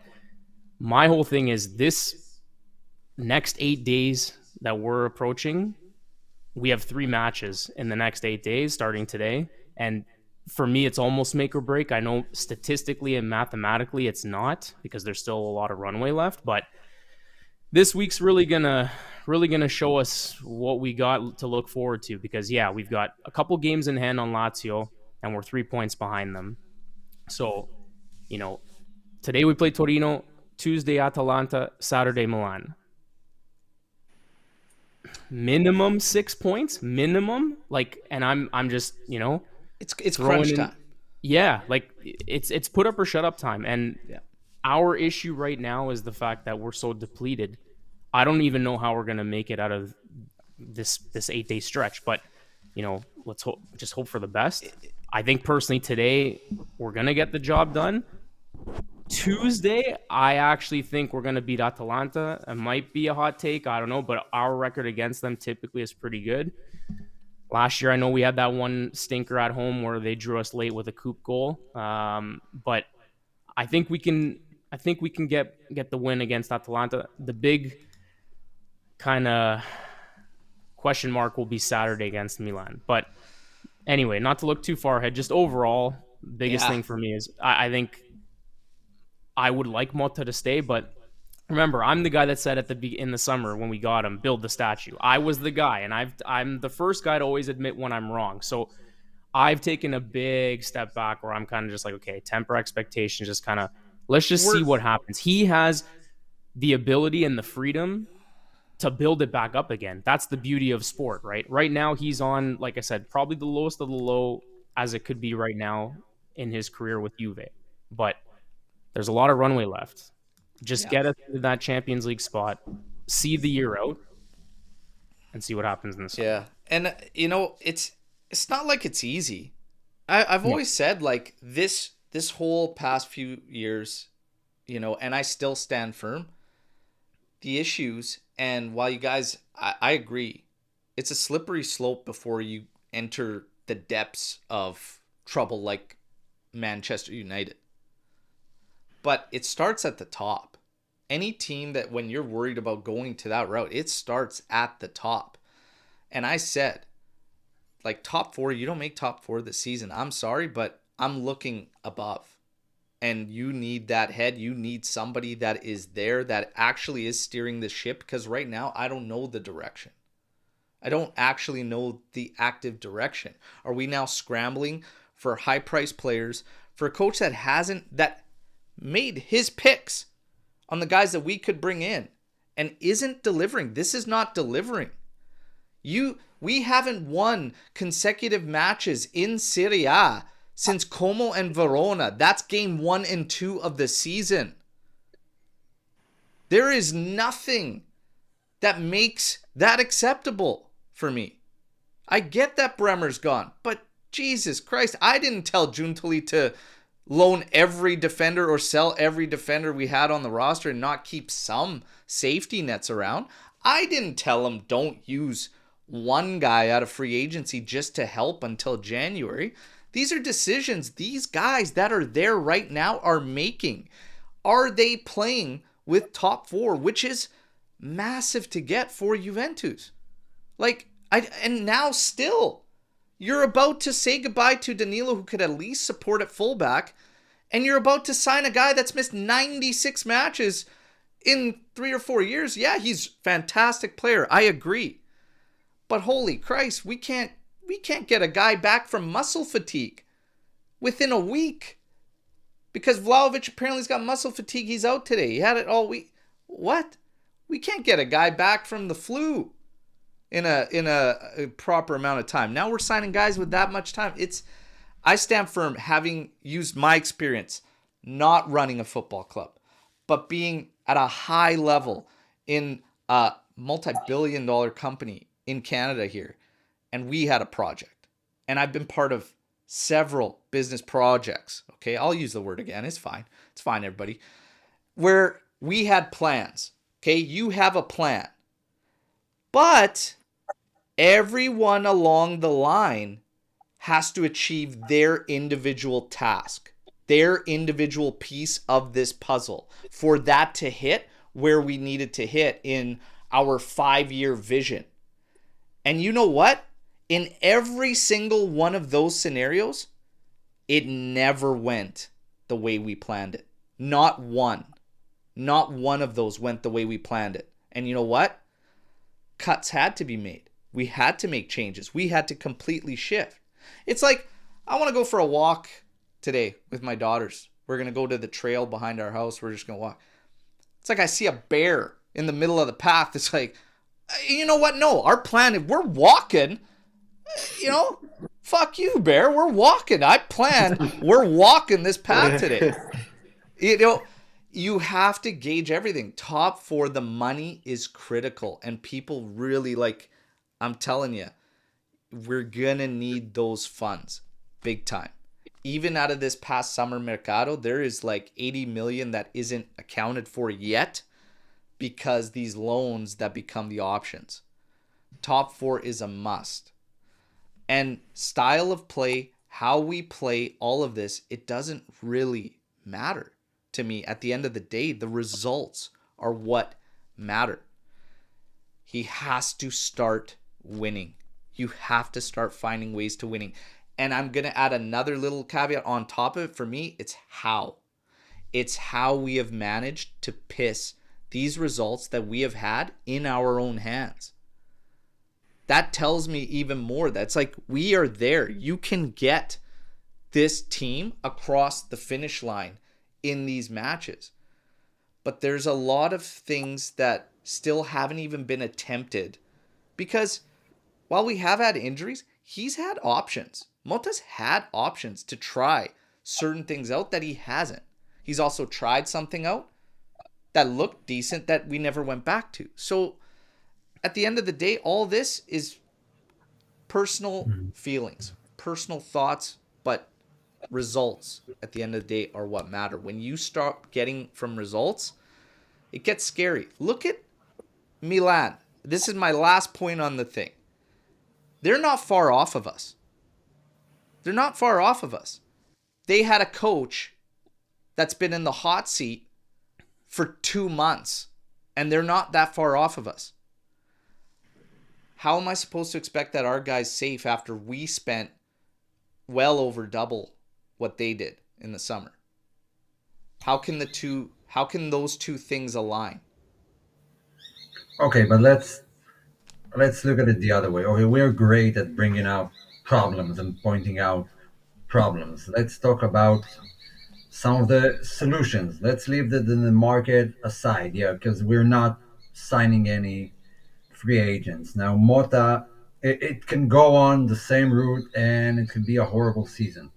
my whole thing is this next 8 days that we're approaching, we have 3 matches in the next 8 days starting today. And for me, it's almost make or break. I know statistically and mathematically it's not, because there's still a lot of runway left, but this week's really gonna show us what we got to look forward to, because we've got a couple games in hand on Lazio and we're 3 points behind them. So, today we play Torino, Tuesday Atalanta, Saturday Milan. Minimum 6 points, minimum. And I'm just, it's crunch time. Yeah, it's put up or shut up time. And our issue right now is the fact that we're so depleted. I don't even know how we're gonna make it out of this 8 day stretch. But let's hope for the best. I think personally today we're gonna get the job done. Tuesday, I actually think we're going to beat Atalanta. It might be a hot take, I don't know, but our record against them typically is pretty good. Last year, I know we had that one stinker at home where they drew us late with a coup goal, but I think we can get the win against Atalanta. The big kind of question mark will be Saturday against Milan. But anyway, not to look too far ahead, just overall, biggest thing for me is I think I would like Motta to stay, but remember, I'm the guy that said in the summer when we got him, build the statue. I was the guy, and I'm the first guy to always admit when I'm wrong. So I've taken a big step back where I'm kind of just like, okay, temper expectations, just kind of let's just see what happens. He has the ability and the freedom to build it back up again. That's the beauty of sport, right? Right now, he's on, like I said, probably the lowest of the low as it could be right now in his career with Juve. But there's a lot of runway left. Just get us to that Champions League spot, see the year out, and see what happens in the summer. Yeah, and it's not like it's easy. I've always said like this whole past few years, and I still stand firm. The issues, and while you guys, I agree, it's a slippery slope before you enter the depths of trouble like Manchester United. But it starts at the top. Any team that when you're worried about going to that route, it starts at the top. And I said, like top 4, you don't make top 4 this season. I'm sorry, but I'm looking above. And you need that head. You need somebody that is there that actually is steering the ship. Because right now, I don't know the direction. I don't actually know the active direction. Are we now scrambling for high-priced players, for a coach that made his picks on the guys that we could bring in and isn't delivering? This is not delivering. We haven't won consecutive matches in Serie A since Como and Verona. That's game 1 and 2 of the season. There is nothing that makes that acceptable for me. I get that Bremer's gone, but Jesus Christ, I didn't tell Giuntoli to loan every defender or sell every defender we had on the roster and not keep some safety nets around. I didn't tell him don't use one guy out of free agency just to help until January. These are decisions these guys that are there right now are making. Are they playing with top 4, which is massive to get for Juventus? And now still, you're about to say goodbye to Danilo, who could at least support at fullback, and you're about to sign a guy that's missed 96 matches in 3 or 4 years. Yeah, he's a fantastic player. I agree. But holy Christ, we can't get a guy back from muscle fatigue within a week. Because Vlahovic apparently has got muscle fatigue. He's out today. He had it all week. What? We can't get a guy back from the flu in a proper amount of time. Now we're signing guys with that much time. I stand firm, having used my experience, not running a football club, but being at a high level in a multi-billion-dollar company in Canada here. And we had a project. And I've been part of several business projects. Okay, I'll use the word again. It's fine. It's fine, everybody. Where we had plans. Okay, you have a plan. But everyone along the line has to achieve their individual task, their individual piece of this puzzle for that to hit where we needed to hit in our 5-year vision. And you know what? In every single one of those scenarios, it never went the way we planned it. Not one. Not one of those went the way we planned it. And you know what? Cuts had to be made. We had to make changes. We had to completely shift. It's like, I want to go for a walk today with my daughters. We're going to go to the trail behind our house. We're just going to walk. It's like I see a bear in the middle of the path. It's like, you know what? No, our plan, if we're walking, fuck you, bear. We're walking. I planned. We're walking this path today. You have to gauge everything. Top 4, the money is critical. And people really, I'm telling you, we're going to need those funds big time. Even out of this past summer mercado, there is 80 million that isn't accounted for yet because these loans that become the options. Top 4 is a must. And style of play, how we play, all of this, it doesn't really matter to me. At the end of the day, the results are what matter. He has to start winning. You have to start finding ways to winning. And I'm going to add another little caveat on top of it. For me, it's how. It's how we have managed to piss these results that we have had in our own hands. That tells me even more. That's we are there. You can get this team across the finish line in these matches. But there's a lot of things that still haven't even been attempted because while we have had injuries, he's had options. Motta's had options to try certain things out that he hasn't. He's also tried something out that looked decent that we never went back to. So at the end of the day, all this is personal feelings, personal thoughts, but results at the end of the day are what matter. When you start getting from results, it gets scary. Look at Milan. This is my last point on the thing. They're not far off of us. They're not far off of us. They had a coach that's been in the hot seat for 2 months, and they're not that far off of us. How am I supposed to expect that our guy's safe after we spent well over double what they did in the summer? How can those two things align? Okay, but let's look at it the other way. Okay, we're great at bringing out problems and pointing out problems. Let's talk about some of the solutions. Let's leave the market aside, because we're not signing any free agents. Now, Motta, it can go on the same route and it could be a horrible season.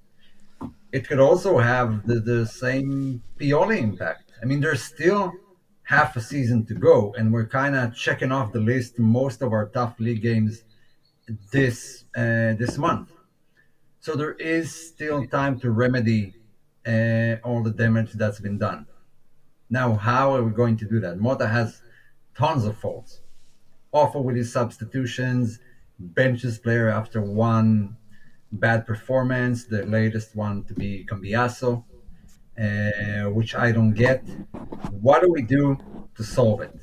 It could also have the same Pioli impact. I mean, there's still half a season to go, and we're kind of checking off the list most of our tough league games this month. So there is still time to remedy all the damage that's been done. Now, how are we going to do that? Motta has tons of faults. Awful with his substitutions, benches player after one bad performance, the latest one to be Cambiaso, which I don't get. What do we do to solve it?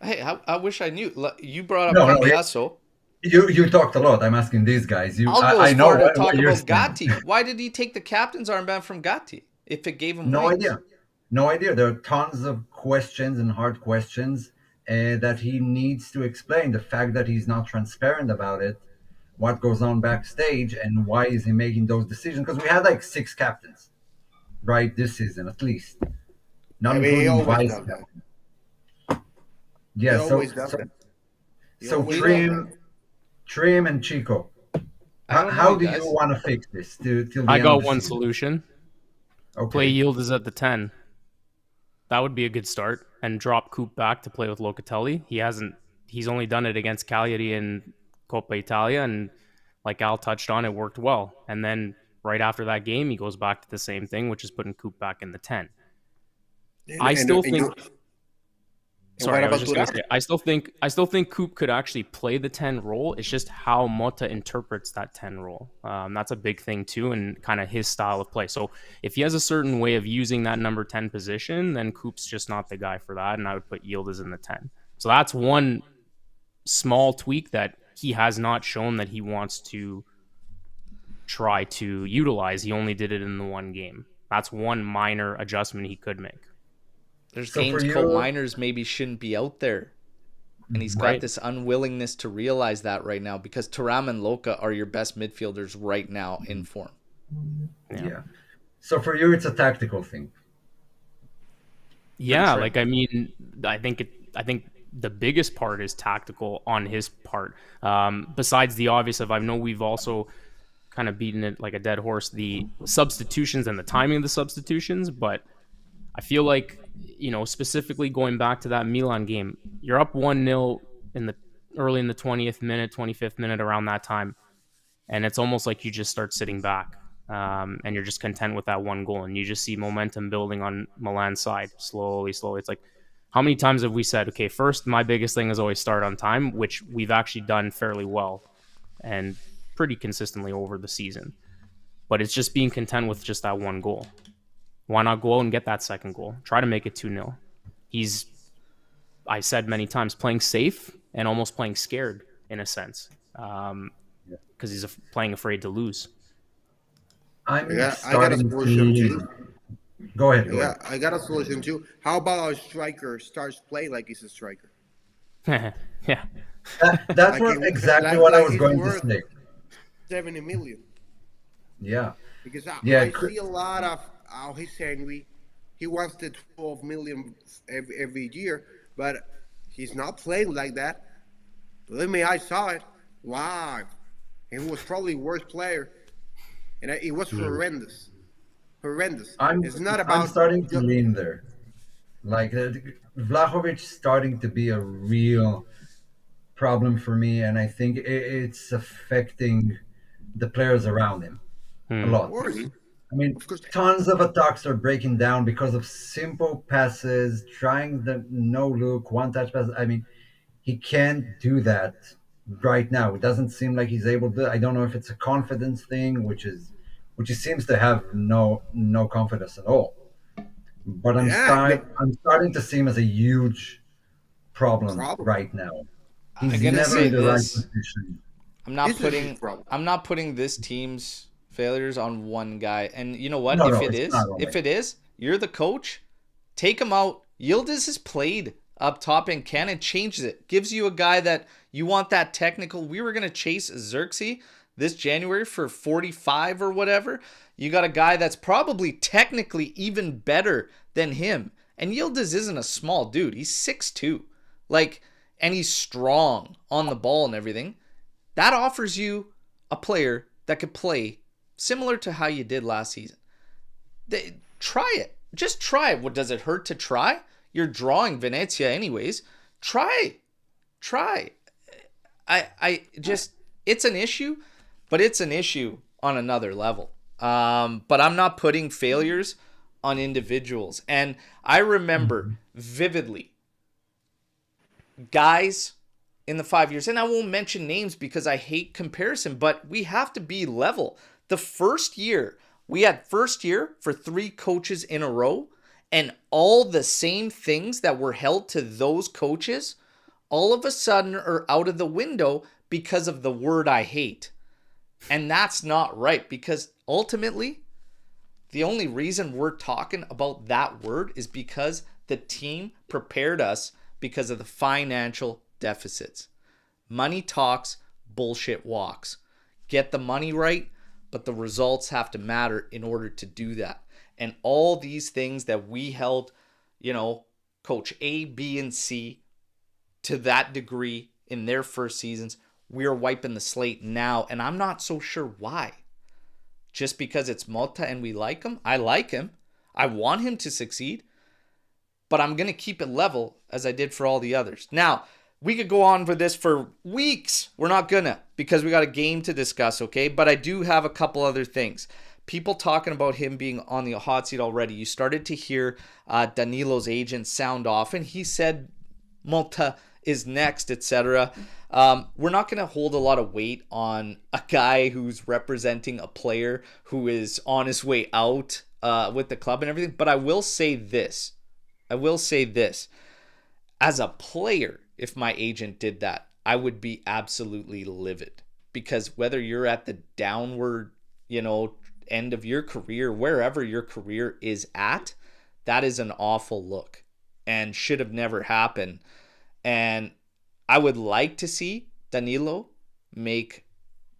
Hey, I wish I knew. You brought up No, Cambiaso. You talked a lot. I'm asking these guys. I know to talk about Gatti. Why did he take the captain's armband from Gatti if it gave him wings? No idea. There are tons of questions and hard questions that he needs to explain. The fact that he's not transparent about it, what goes on backstage, and why is he making those decisions? Because we had 6 captains, right, this season at least. Not including vice captain. Yeah, so Trim and Chico. I don't know, How you do you guys. want to fix this till the I end of got the one season? solution. Okay. Play Yildiz at the 10. That would be a good start. And drop Coop back to play with Locatelli. He's only done it against Cagliari in Coppa Italia, and like Al touched on, it worked well. And then right after that game, he goes back to the same thing, which is putting Coop back in the 10. I still think. And what Sorry, I was about just going to Turan? say, I still think Coop could actually play the 10 role. It's just how Motta interprets that 10 role. That's a big thing too, and kind of his style of play. So if he has a certain way of using that number 10 position, then Coop's just not the guy for that, and I would put Yildiz in the 10. So that's one small tweak that he has not shown that he wants to try to utilize. He only did it in the one game. That's one minor adjustment he could make. There's So for games called you- minors maybe shouldn't be out there. And he's got Right. this unwillingness to realize that right now because Thuram and Luca are your best midfielders right now in form. Yeah. So for you, it's a tactical thing. Yeah, sure. like I mean, I think the biggest part is tactical on his part. Besides the obvious of, I know we've also kind of beaten it like a dead horse, the substitutions and the timing of the substitutions, but I feel like, specifically going back to that Milan game, you're up 1-0 early in the 20th minute, 25th minute, around that time, and it's almost like you just start sitting back, and you're just content with that one goal, and you just see momentum building on Milan's side slowly. It's like, how many times have we said, okay, first, my biggest thing is always start on time, which we've actually done fairly well and pretty consistently over the season, but it's just being content with just that one goal. Why not go out and get that second goal? Try to make it 2-0. He's, I said many times, playing safe and almost playing scared in a sense, because he's playing afraid to lose. I'm I got a starting solution to. too. Go ahead. I got a solution too. How about our striker starts play like he's a striker? Yeah. That's exactly what I was he's going to worth say. 70 million. Yeah. Because Yeah, I see a lot of how he's saying he wants the 12 million every year, but he's not playing like that. Believe me, I saw it live. And he was probably worst player. And it was horrendous. It's not about. I'm starting to lean there. Like Vlahovic starting to be a real problem for me, and I think it's affecting the players around him a lot. Of course. I mean, Of course. tons of attacks are breaking down because of simple passes, trying the no look, one touch pass. I mean, he can't do that right now. It doesn't seem like he's able to. I don't know if it's a confidence thing, which he seems to have no confidence at all. But I'm starting to see him as a huge problem right now. He's I gotta never say in the right this. position. I'm not This is his problem. I'm not putting this team's failures on one guy. And you know what? No, if it's it is, you're the coach. Take him out. Yildiz has played up top and Cannon changes it. Gives you a guy that you want that technical. We were gonna chase Xerxes this January for 45 or whatever. You got a guy that's probably technically even better than him. And Yildiz isn't a small dude. He's 6'2". And he's strong on the ball and everything. That offers you a player that could play similar to how you did last season. Try it. Just try it. What does it hurt to try? You're drawing Venezia anyways. Try. It's an issue, but it's an issue on another level. But I'm not putting failures on individuals. And I remember vividly guys in the 5 years, and I won't mention names because I hate comparison, but we have to be level. The first year, we had first year for 3 coaches in a row, and all the same things that were held to those coaches all of a sudden are out of the window because of the word I hate. And that's not right, because ultimately, the only reason we're talking about that word is because the team prepared us because of the financial deficits. Money talks, bullshit walks. Get the money right, but the results have to matter in order to do that. And all these things that we held, coach A, B, and C to that degree in their first seasons, we're wiping the slate now, and I'm not so sure why. Just because it's Motta and we like him? I like him. I want him to succeed. But I'm going to keep it level as I did for all the others. Now, we could go on for this for weeks. We're not going to, because we got a game to discuss, okay? But I do have a couple other things. People talking about him being on the hot seat already. You started to hear Danilo's agent sound off, and he said Motta is next, etc. We're not going to hold a lot of weight on a guy who's representing a player who is on his way out with the club and everything. But I will say this. As a player, if my agent did that, I would be absolutely livid. Because whether you're at the downward, end of your career, wherever your career is at, that is an awful look and should have never happened. And I would like to see Danilo make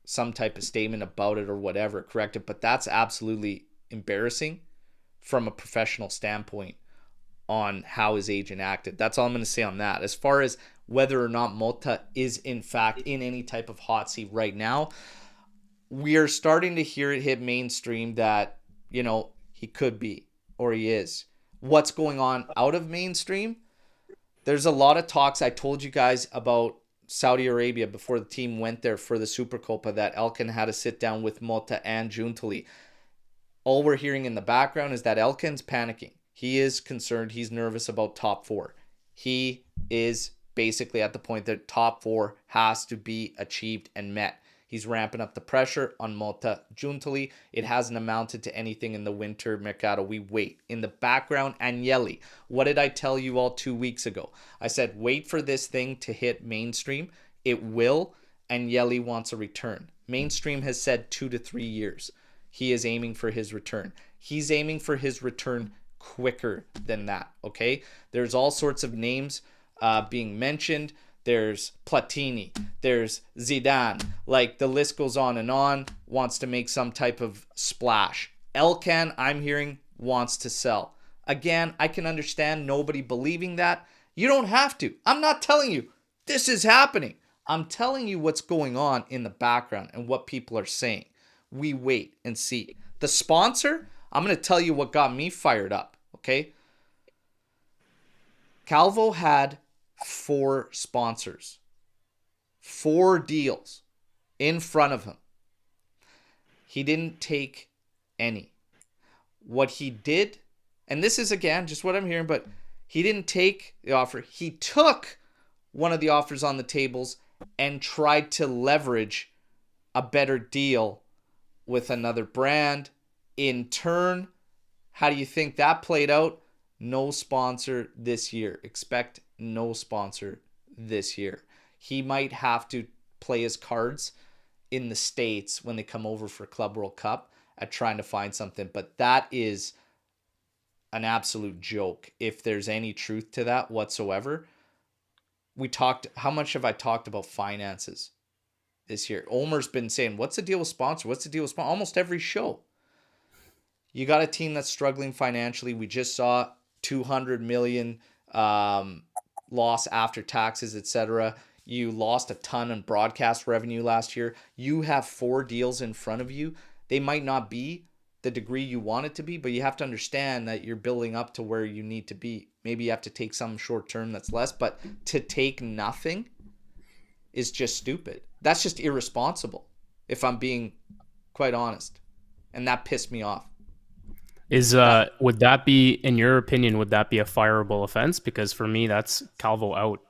some type of statement about it or whatever, correct it, but that's absolutely embarrassing from a professional standpoint on how his agent acted. That's all I'm going to say on that. As far as whether or not Motta is in fact in any type of hot seat right now, we are starting to hear it hit mainstream that, he could be or he is. What's going on out of mainstream? There's a lot of talks. I told you guys about Saudi Arabia before the team went there for the Supercoppa that Elkan had to sit down with Motta and Giuntoli. All we're hearing in the background is that Elkan's panicking. He is concerned. He's nervous about top 4. He is basically at the point that top 4 has to be achieved and met. He's ramping up the pressure on Motta. Giuntoli, it hasn't amounted to anything in the winter mercato. We wait. In the background, Agnelli. What did I tell you all 2 weeks ago? I said, wait for this thing to hit mainstream. It will. Agnelli wants a return. Mainstream has said 2 to 3 years. He is aiming for his return. He's aiming for his return quicker than that, okay? There's all sorts of names being mentioned. There's Platini, there's Zidane, like the list goes on, wants to make some type of splash. Elkan, I'm hearing, wants to sell. Again, I can understand nobody believing that. You don't have to. I'm not telling you this is happening. I'm telling you what's going on in the background and what people are saying. We wait and see. The sponsor, I'm going to tell you what got me fired up, okay? Calvo had 4 sponsors, 4 deals in front of him. He didn't take any. What he did, and this is again just what I'm hearing, but he didn't take the offer. He took one of the offers on the tables and tried to leverage a better deal with another brand. In turn, how do you think that played out? No sponsor this year. Expect no sponsor this year. He might have to play his cards in the States when they come over for Club World Cup at trying to find something. But that is an absolute joke if there's any truth to that whatsoever. How much have I talked about finances this year? Omer's been saying, what's the deal with sponsor? What's the deal with sponsor? Almost every show. You got a team that's struggling financially. We just saw 200 million loss after taxes, etc. You lost a ton in broadcast revenue last year. You have 4 deals in front of you. They might not be the degree you want it to be, but you have to understand that you're building up to where you need to be. Maybe you have to take some short term that's less, but to take nothing is just stupid. That's just irresponsible, if I'm being quite honest. And that pissed me off. Would that be, in your opinion, would that be a fireable offense? Because for me, that's Calvo out.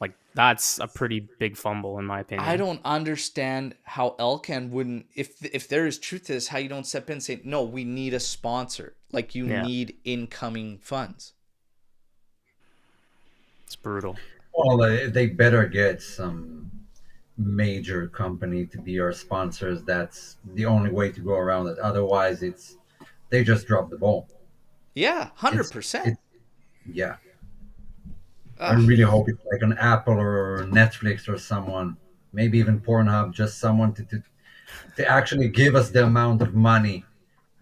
Like, that's a pretty big fumble, in my opinion. I don't understand how Elkan wouldn't, if there is truth to this, how you don't step in and say, no, we need a sponsor. Like, you need incoming funds. It's brutal. Well, they better get some major company to be our sponsors. That's the only way to go around it. Otherwise, they just drop the ball. Yeah, 100%. Yeah. I really hope it's like an Apple or Netflix or someone, maybe even Pornhub, just someone to actually give us the amount of money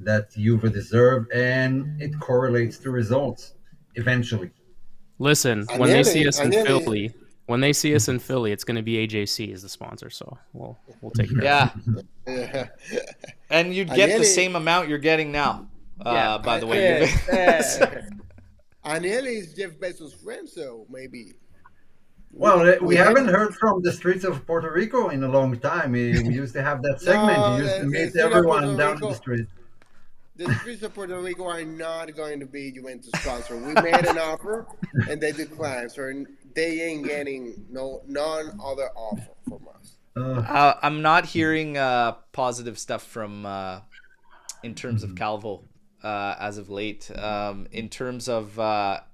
that Juve deserve, and it correlates to results eventually. Listen, when they see us in Philly, When they see us in Philly, it's going to be AJC as the sponsor, so we'll take care Yeah, of it. Yeah. and you'd get the Agnelli- same amount you're getting now. Yeah. By the way, Agnelli is Jeff Bezos' friend, so maybe. Well, we had- haven't heard from the streets of Puerto Rico in a long time. We used to have that segment. No, He used to the meet street of everyone Puerto down Rico- the street. The streets of Puerto Rico are not going to be Juventus sponsor. We made an offer and they declined, so they ain't getting none other offer from us. I'm not hearing positive stuff from in terms of Calvo as of late. In terms of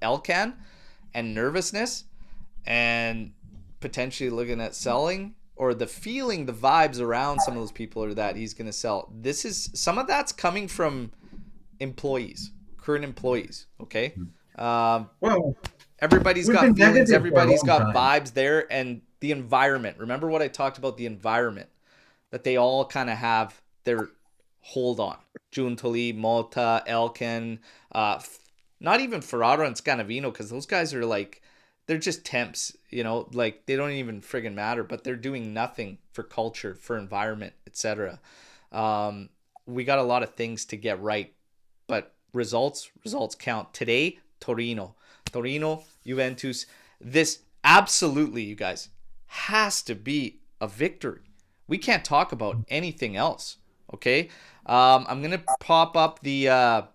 Elkan and nervousness and potentially looking at selling, or the feeling, the vibes around some of those people are that he's going to sell. This is some of that's coming from employees, current employees. Okay. Well, Everybody's we've got been feelings. negative for a Everybody's long got time. vibes there, and the environment. Remember what I talked about, the environment that they all kind of have their hold on. Giuntoli, Motta, Elkan, not even Ferraro and Scanavino, because those guys are like, they're just temps, like they don't even friggin' matter, but they're doing nothing for culture, for environment, etc. We got a lot of things to get right, but results count. Today, Torino, Juventus. This absolutely, you guys, has to be a victory. We can't talk about anything else. Okay, I'm gonna pop up the.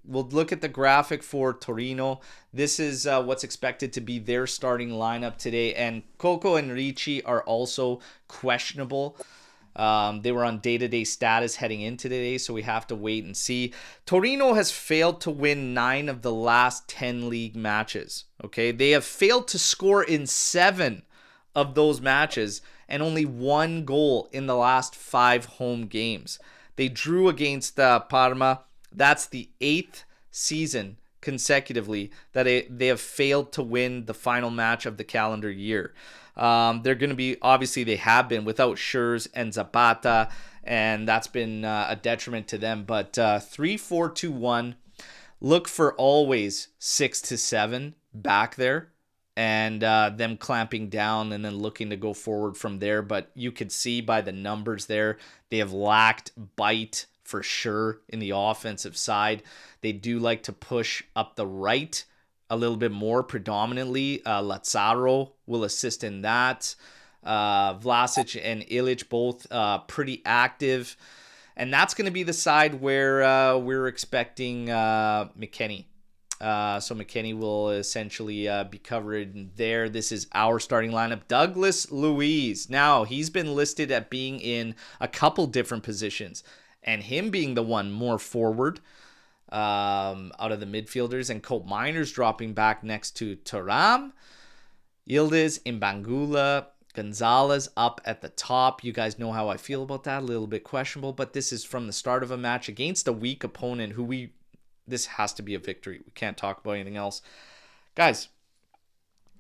We'll look at the graphic for Torino. This is what's expected to be their starting lineup today. And Coco and Ricci are also questionable. They were on day-to-day status heading into today, so we have to wait and see. Torino has failed to win 9 of the last 10 league matches. Okay, they have failed to score in 7 of those matches and only 1 goal in the last 5 home games. They drew against Parma. That's the 8th season consecutively that they have failed to win the final match of the calendar year. They're going to be, obviously they have been without Schurz and Zapata, and that's been a detriment to them. But 3-4-2-1, look for always 6 to 7 back there, and them clamping down and then looking to go forward from there. But you could see by the numbers there, they have lacked bite for sure in the offensive side. They do like to push up the right a little bit more predominantly. Lazzaro will assist in that. Vlasic and Ilic both pretty active. And that's going to be the side where we're expecting McKennie. So McKennie will essentially be covered there. This is our starting lineup. Douglas Luiz. Now, he's been listed at being in a couple different positions, and him being the one more forward out of the midfielders, and Colt Miners dropping back next to Thuram, Yildiz, Imbangula, Gonzalez up at the top. You guys know how I feel about that. A little bit questionable, but this is from the start of a match against a weak opponent who this has to be a victory. We can't talk about anything else. Guys,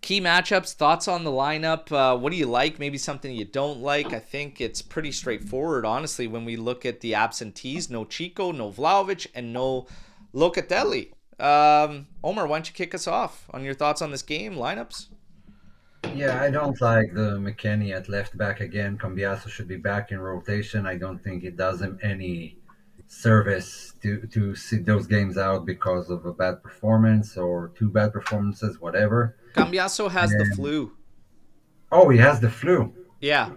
key matchups, thoughts on the lineup. What do you like? Maybe something you don't like. I think it's pretty straightforward, honestly, when we look at the absentees. No Chico, no Vlahovic, and no Locatelli. Omer, why don't you kick us off on your thoughts on this game, lineups? Yeah, I don't like the McKennie at left back again. Cambiaso should be back in rotation. I don't think it does him any service to sit those games out because of a bad performance or 2 bad performances, whatever. Cambiaso has the flu. Oh, he has the flu. Yeah.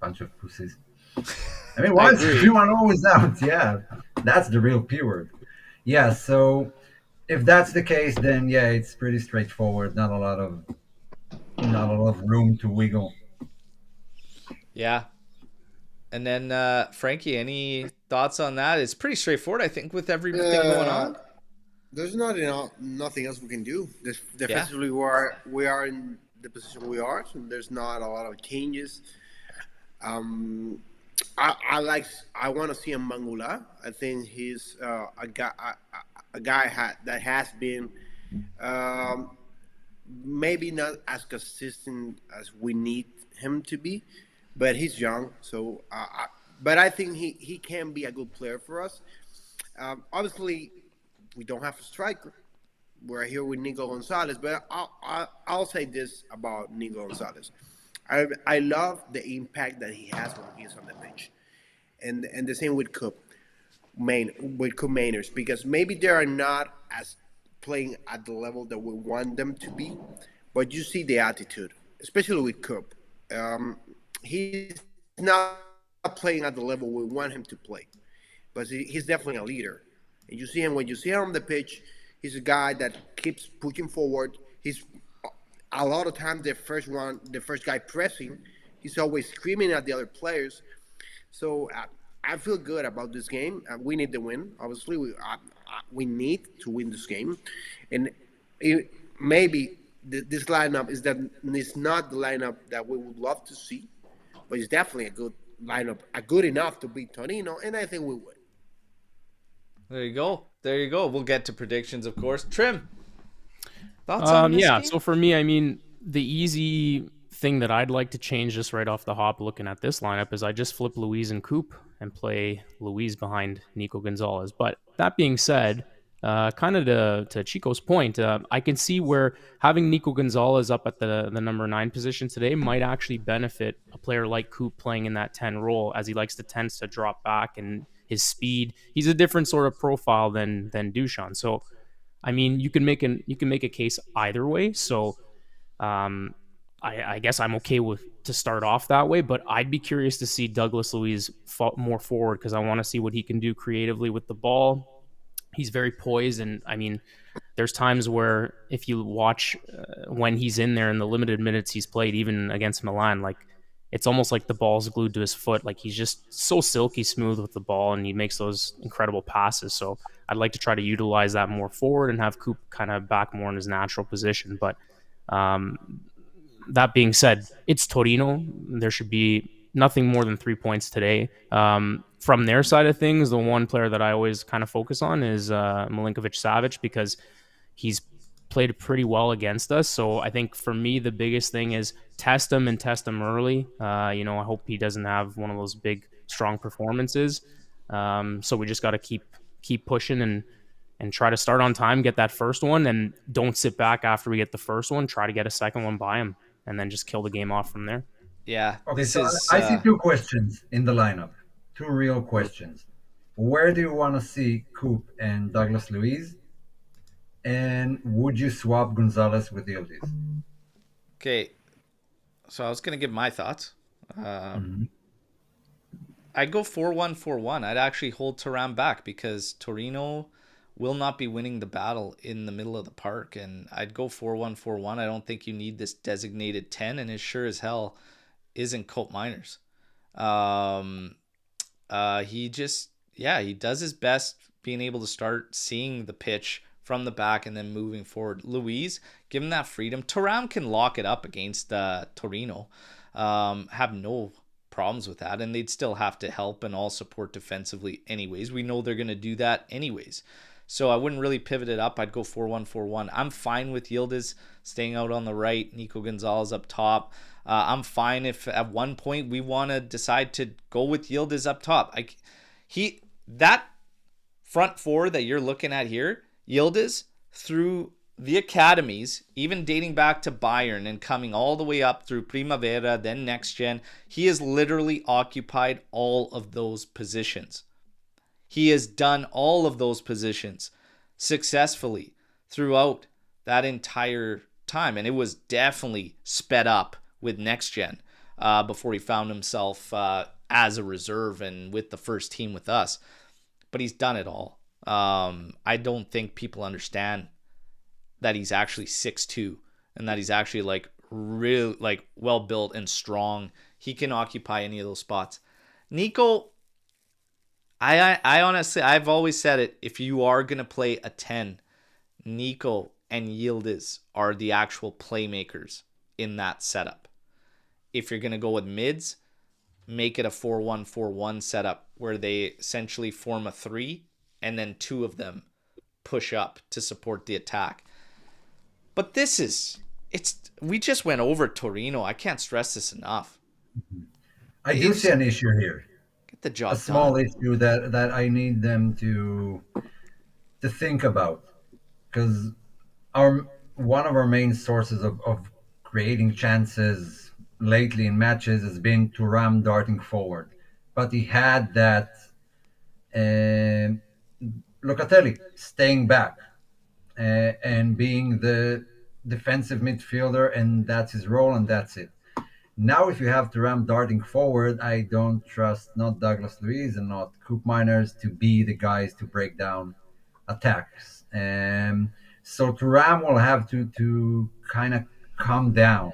Bunch of pussies. I mean, why is everyone always out? Yeah, that's the real P word. Yeah, so if that's the case, then yeah, it's pretty straightforward. Not a lot of room to wiggle. Yeah. And then Frankie, any thoughts on that? It's pretty straightforward, I think, with everything going on. There's nothing else we can do. Defensively, we are in the position we are, so there's not a lot of changes. I want to see Mangula. I think he's a guy that has been maybe not as consistent as we need him to be, but he's young. So, but I think he can be a good player for us. Obviously, we don't have a striker. we're here with Nico Gonzalez, but I'll say this about Nico Gonzalez. I love the impact that he has when he's on the pitch, and the same with Cup Mainers, because maybe they are not as playing at the level that we want them to be, but you see the attitude, especially with Cup. He's not playing at the level we want him to play, but he's definitely a leader. And you see him when you see him on the pitch. He's a guy that keeps pushing forward. He's a lot of times the first guy pressing. He's always screaming at the other players. So I feel good about this game. We need the win. Obviously, we need to win this game, and maybe this lineup is not the lineup that we would love to see, but it's definitely a good lineup, good enough to beat Torino, and I think we would. There you go. There you go. We'll get to predictions, of course. Trim, thoughts on this game? So for me, I mean, the easy thing that I'd like to change just right off the hop looking at this lineup is I just flip Luis and Coop and play Luis behind Nico Gonzalez. But that being said, kind of to Chico's point, I can see where having Nico Gonzalez up at the number 9 position today might actually benefit a player like Coop playing in that 10 role, as he tends to drop back, and his speed. He's a different sort of profile than Dusan. So, I mean, you can make a case either way. So, I guess I'm okay to start off that way, but I'd be curious to see Douglas Luiz more forward, because I want to see what he can do creatively with the ball. He's very poised, and I mean, there's times where if you watch when he's in there in the limited minutes he's played, even against Milan, like it's almost like the ball's glued to his foot. Like he's just so silky smooth with the ball, and he makes those incredible passes. So I'd like to try to utilize that more forward and have Coop kind of back more in his natural position. But that being said, it's Torino. There should be nothing more than 3 points today. From their side of things, the one player that I always kind of focus on is Milinkovic-Savic, because he's played pretty well against us. So I think for me, the biggest thing is test him early. I hope he doesn't have one of those big, strong performances. So we just got to keep pushing and try to start on time, get that first one, and don't sit back after we get the first one. Try to get a second one by him, and then just kill the game off from there. Yeah. Okay, I see 2 questions in the lineup. 2 real questions. Where do you want to see Coop and Douglas Luiz? And would you swap Gonzalez with Yildiz? Okay. So I was going to give my thoughts. I'd go 4-1-4-1. I'd actually hold Thuram back, because Torino will not be winning the battle in the middle of the park. And I'd go 4-1-4-1. I don't think you need this designated 10, and it sure as hell isn't Colt Miners. He does his best being able to start seeing the pitch from the back and then moving forward. Luiz, give him that freedom. Thuram can lock it up against Torino. Have no problems with that, and they'd still have to help and all support defensively anyways. We know they're going to do that anyways. So I wouldn't really pivot it up. I'd go 4-1-4-1. I'm fine with Yildiz staying out on the right, Nico Gonzalez up top. I'm fine if at one point we want to decide to go with Yildiz up top. That front four that you're looking at here, Yildiz, through the academies, even dating back to Bayern and coming all the way up through Primavera, then Next Gen, he has literally occupied all of those positions. He has done all of those positions successfully throughout that entire time. And it was definitely sped up with Next Gen before he found himself as a reserve and with the first team with us. But he's done it all. I don't think people understand that he's actually 6'2", and that he's actually really well built and strong. He can occupy any of those spots. Nico, I honestly, I've always said it, if you are going to play a 10, Nico and Yildiz are the actual playmakers in that setup. If you're going to go with mids, make it a 4-1-4-1 setup where they essentially form a 3 and then 2 of them push up to support the attack. But we just went over Torino. I can't stress this enough. I do see an issue here. Get the job done. A small done. issue that I need them to think about. Because our one of our main sources of creating chances lately in matches has been Thuram darting forward, but he had that Locatelli staying back and being the defensive midfielder, and that's his role, and that's it. Now, if you have Thuram darting forward, I don't trust not Douglas Luiz and not Coop Miners to be the guys to break down attacks. So Thuram will have to kind of calm down,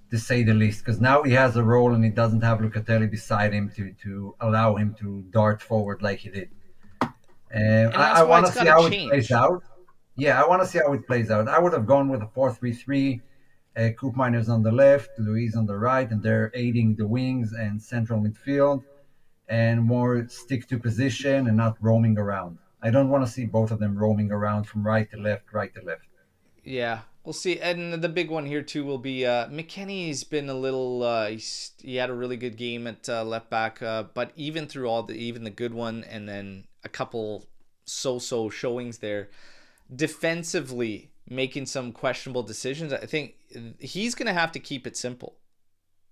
to say the least, because now he has a role and he doesn't have Locatelli beside him to allow him to dart forward like he did. And I that's why want it's to see got to how it plays change. out. Yeah, I want to see how it plays out. I would have gone with a 4-3-3, Coop Miners on the left, Luis on the right, and they're aiding the wings and central midfield, and more stick to position and not roaming around. I don't want to see both of them roaming around from right to left, right to left. Yeah, we'll see. And the big one here too will be McKennie's been a little. He had a really good game at left back, but even through even the good one, and then a couple so-so showings there, defensively making some questionable decisions. I think he's gonna have to keep it simple.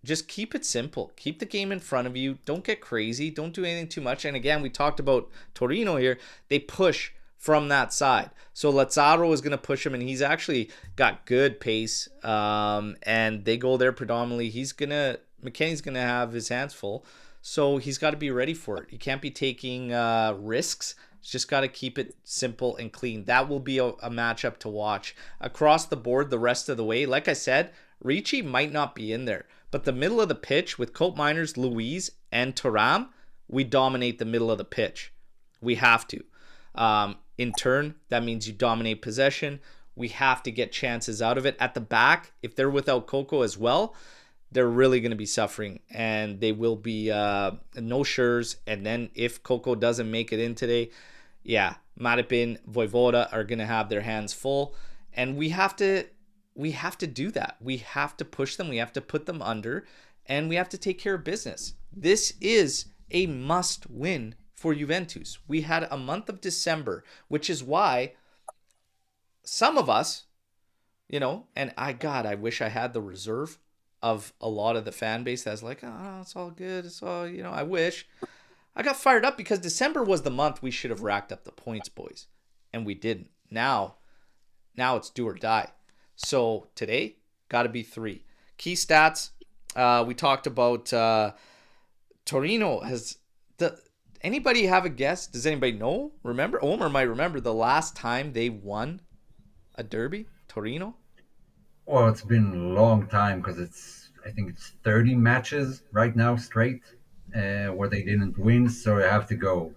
Just keep it simple. Keep the game in front of you. Don't get crazy. Don't do anything too much. And again, we talked about Torino here. They push from that side. So Lazzaro is going to push him, and he's actually got good pace. And they go there predominantly. McKennie's going to have his hands full. So he's got to be ready for it. He can't be taking risks. He's just got to keep it simple and clean. That will be a matchup to watch. Across the board, the rest of the way, like I said, Ricci might not be in there. But the middle of the pitch with Cope Miners, Luiz, and Thuram, we dominate the middle of the pitch. We have to. In turn, that means you dominate possession. We have to get chances out of it. At the back, if they're without Coco as well, they're really going to be suffering. And they will be no sures. And then if Coco doesn't make it in today, yeah, Maripin, Voivoda are going to have their hands full. And we have to do that. We have to push them. We have to put them under, and we have to take care of business. This is a must win for Juventus. We had a month of December, which is why some of us, and I wish I had the reserve of a lot of the fan base that's like, oh, it's all good. It's all, I wish. I got fired up because December was the month we should have racked up the points, boys, and we didn't. Now it's do or die. So today, got to be 3. Key stats, we talked about Torino has... Anybody have a guess? Does anybody know? Remember? Omer might remember the last time they won a derby, Torino? Well, it's been a long time because I think it's 30 matches right now straight where they didn't win. So I have to go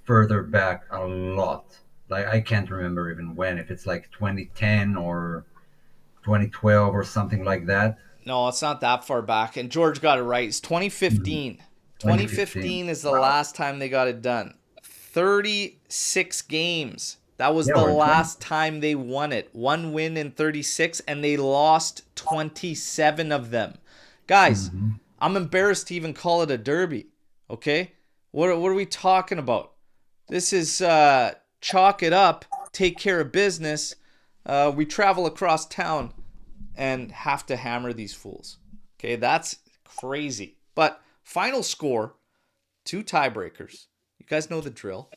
further back a lot. Like, I can't remember even when, if it's like 2010 or 2012 or something like that. No, it's not that far back. And George got it right. It's 2015. 2015 is the last time they got it done. 36 games. That was the last time they won it. 1 win in 36, and they lost 27 of them. Guys, I'm embarrassed to even call it a derby. Okay? What are we talking about? This is chalk it up, take care of business. We travel across town and have to hammer these fools. Okay, that's crazy. But final score, 2 tiebreakers. You guys know the drill.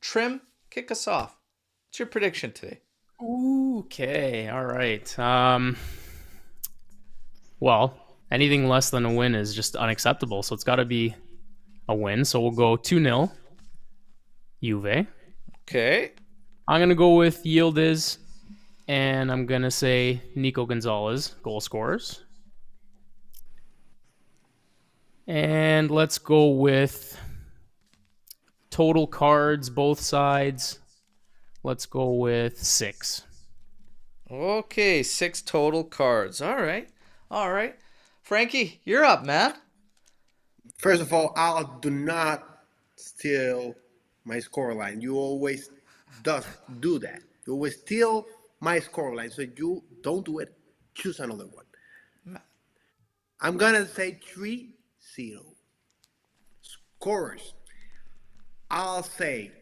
Trim, kick us off. What's your prediction today? Okay, all right. Well, anything less than a win is just unacceptable, so it's got to be a win. So we'll go 2-0, Juve. Okay. I'm going to go with Yildiz, and I'm going to say Nico Gonzalez, goal scorers. And let's go with total cards, both sides. Let's go with 6. Okay, 6 total cards. All right. Frankie, you're up, man. First of all, I do not steal my scoreline. You always do that. You always steal my scoreline, so you don't do it. Choose another one. I'm gonna say 3-0. Scorers. I'll say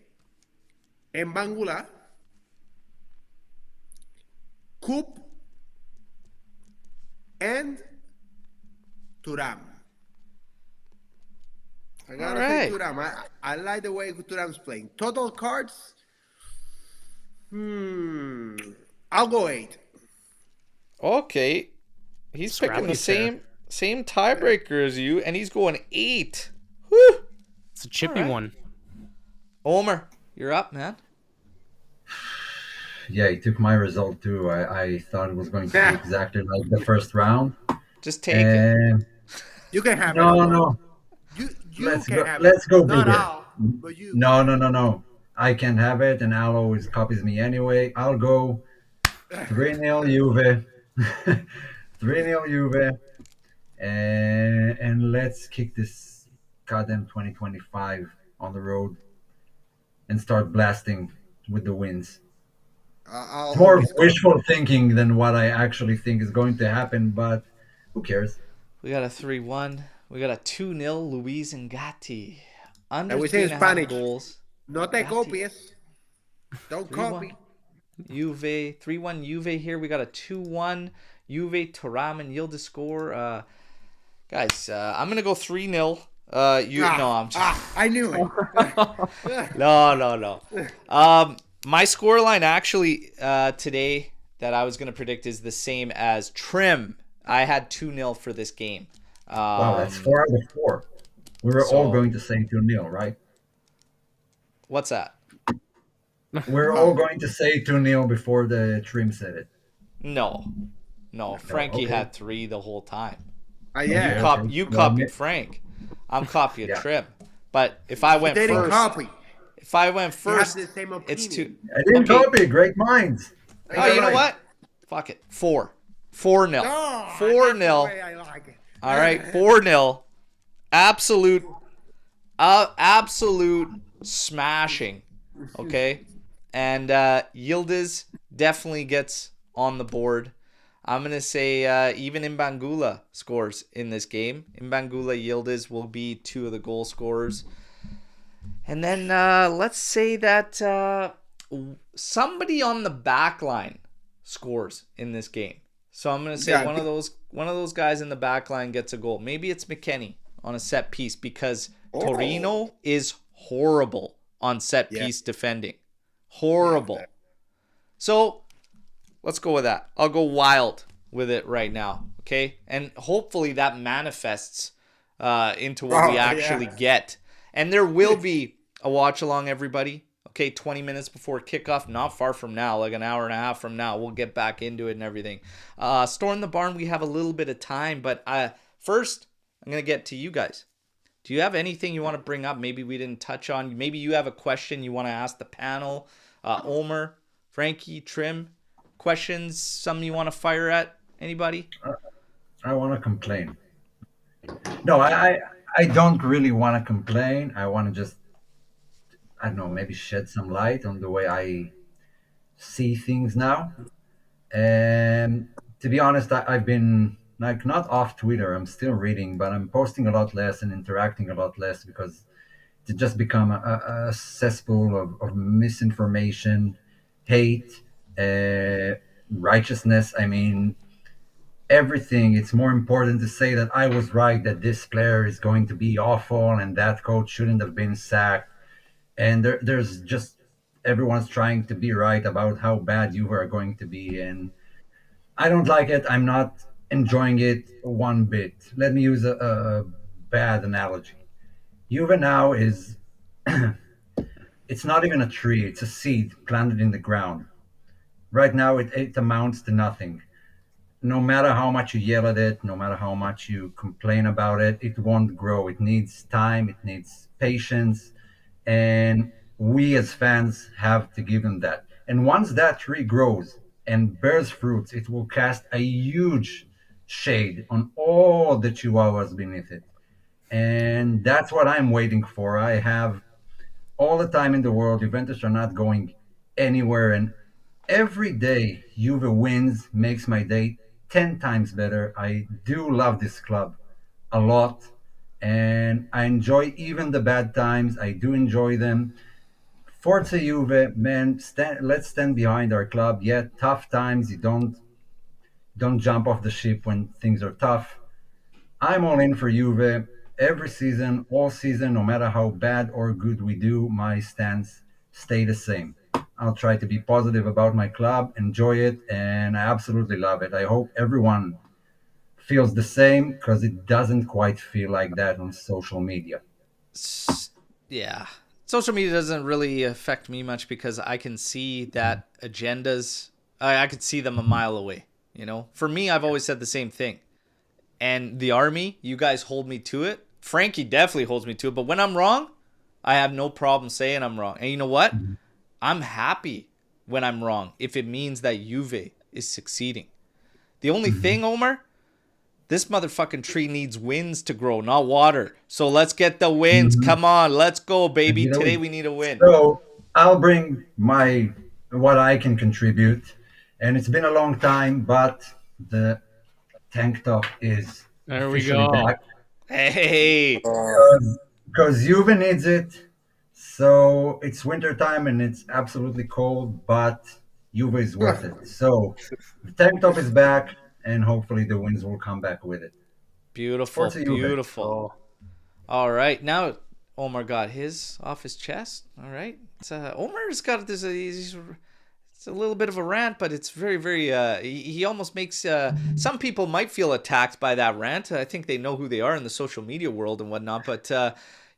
Mbangula, Coop and Turam. I All gotta say right. Turam. I like the way Turam's playing. Total cards. I'll go 8. Okay. He's picking the Scrappy same tiebreaker as you, and he's going 8. Whew. It's a chippy All right. one. Omer, you're up, man. Yeah, he took my result too. I thought it was going to be exactly like the first round. Just take it. And You can have it. no, Alberto. no. You Let's can go. have Let's it. go Not bigger. Al, but you. No. I can have it, and Al always copies me anyway. I'll go 3-0 Juve. 3-0 Juve. And let's kick this goddamn 2025 on the road and start blasting with the wins. I'll It's more always go. wishful thinking than what I actually think is going to happen, but who cares? We got a 3-1. We got a 2-0 Luis and Gatti. Under And we say in 3.5 Spanish. goals. No te Gatti. copies. Don't 3-1 copy. Juve. 3-1 Juve here. We got a 2-1 Juve. Thuram and Yildiz score. Guys, I'm going to go 3-0. No, I'm just... I knew it. No. My scoreline actually today that I was going to predict is the same as Trim. I had 2-0 for this game. Wow, that's 4 out of 4. We were all going to say 2-0, right? What's that? We're all going to say 2-0 before the trim said it. No. Frankie okay. had 3 the whole time. Yeah. You copied Frank. I'm copying Trim. But if I went They didn't first, copy. if I went You have first, the same opinion. it's 2. I didn't Okay. copy. Great minds. Oh, you know what? Fuck it. 4. 4-0. No, 4-0. that's the way I like it. All right, 4-0. Absolute smashing. Okay? And Yildiz definitely gets on the board. I'm going to say even Mbangula scores in this game. Mbangula, Yildiz will be 2 of the goal scorers. And then let's say that somebody on the back line scores in this game. So I'm going to say one of those guys in the back line gets a goal. Maybe it's McKennie on a set piece because Torino is horrible on set piece defending. Horrible. So let's go with that. I'll go wild with it right now. Okay? And hopefully that manifests into what we actually get. And there will be a watch along, everybody. Okay, 20 minutes before kickoff, not far from now, like an hour and a half from now, we'll get back into it and everything. Storm the Barn, we have a little bit of time, but first, I'm going to get to you guys. Do you have anything you want to bring up? Maybe we didn't touch on. Maybe you have a question you want to ask the panel. Omer, Frankie, Trim, questions, something you want to fire at? Anybody? I want to complain. No, I don't really want to complain. I want to just, I don't know, maybe shed some light on the way I see things now. And to be honest, I've been like not off Twitter. I'm still reading, but I'm posting a lot less and interacting a lot less because it just become a cesspool of misinformation, hate, righteousness. I mean, everything. It's more important to say that I was right, that this player is going to be awful and that coach shouldn't have been sacked. And there's just everyone's trying to be right about how bad you are going to be. And I don't like it. I'm not enjoying it one bit. Let me use a bad analogy. Juve now is, it's not even a tree, it's a seed planted in the ground. Right now, it amounts to nothing. No matter how much you yell at it, no matter how much you complain about it, it won't grow. It needs time, it needs patience, and we as fans have to give them that. And once that tree grows and bears fruits, it will cast a huge shade on all the chihuahuas beneath it. And that's what I'm waiting for. I have all the time in the world. Juventus are not going anywhere, and every day Juve wins makes my day 10 times better. I do love this club a lot, and I enjoy even the bad times. I do enjoy them. Forza Juve, man, let's stand behind our club. Yeah, tough times. You don't jump off the ship when things are tough. I'm all in for Juve every season, all season, no matter how bad or good we do. My stance stay the same. I'll try to be positive about my club, enjoy it, and I absolutely love it. I hope everyone feels the same because it doesn't quite feel like that on social media. Yeah. Social media doesn't really affect me much because I can see that agendas, I could see them a mile away. You know, for me, I've always said the same thing. And the army, you guys hold me to it. Frankie definitely holds me to it. But when I'm wrong, I have no problem saying I'm wrong. And you know what? I'm happy when I'm wrong if it means that Juve is succeeding. The only thing, Omer, this motherfucking tree needs winds to grow, not water. So let's get the winds. Mhm. Come on, let's go, And baby. you know, Today we need a win. so I'll bring my what I can contribute, and it's been a long time, but the tank top is There we officially go. back Hey, because Juve needs it. So it's winter time and it's absolutely cold, but Juve is worth it. So the tank top is back, and hopefully the winds will come back with it. beautiful, Forza Juve. beautiful. Oh, All right, now Omar got his off his chest. All right, Omar's got this. It's a little bit of a rant, but it's very, very. He almost makes some people might feel attacked by that rant. I think they know who they are in the social media world and whatnot. But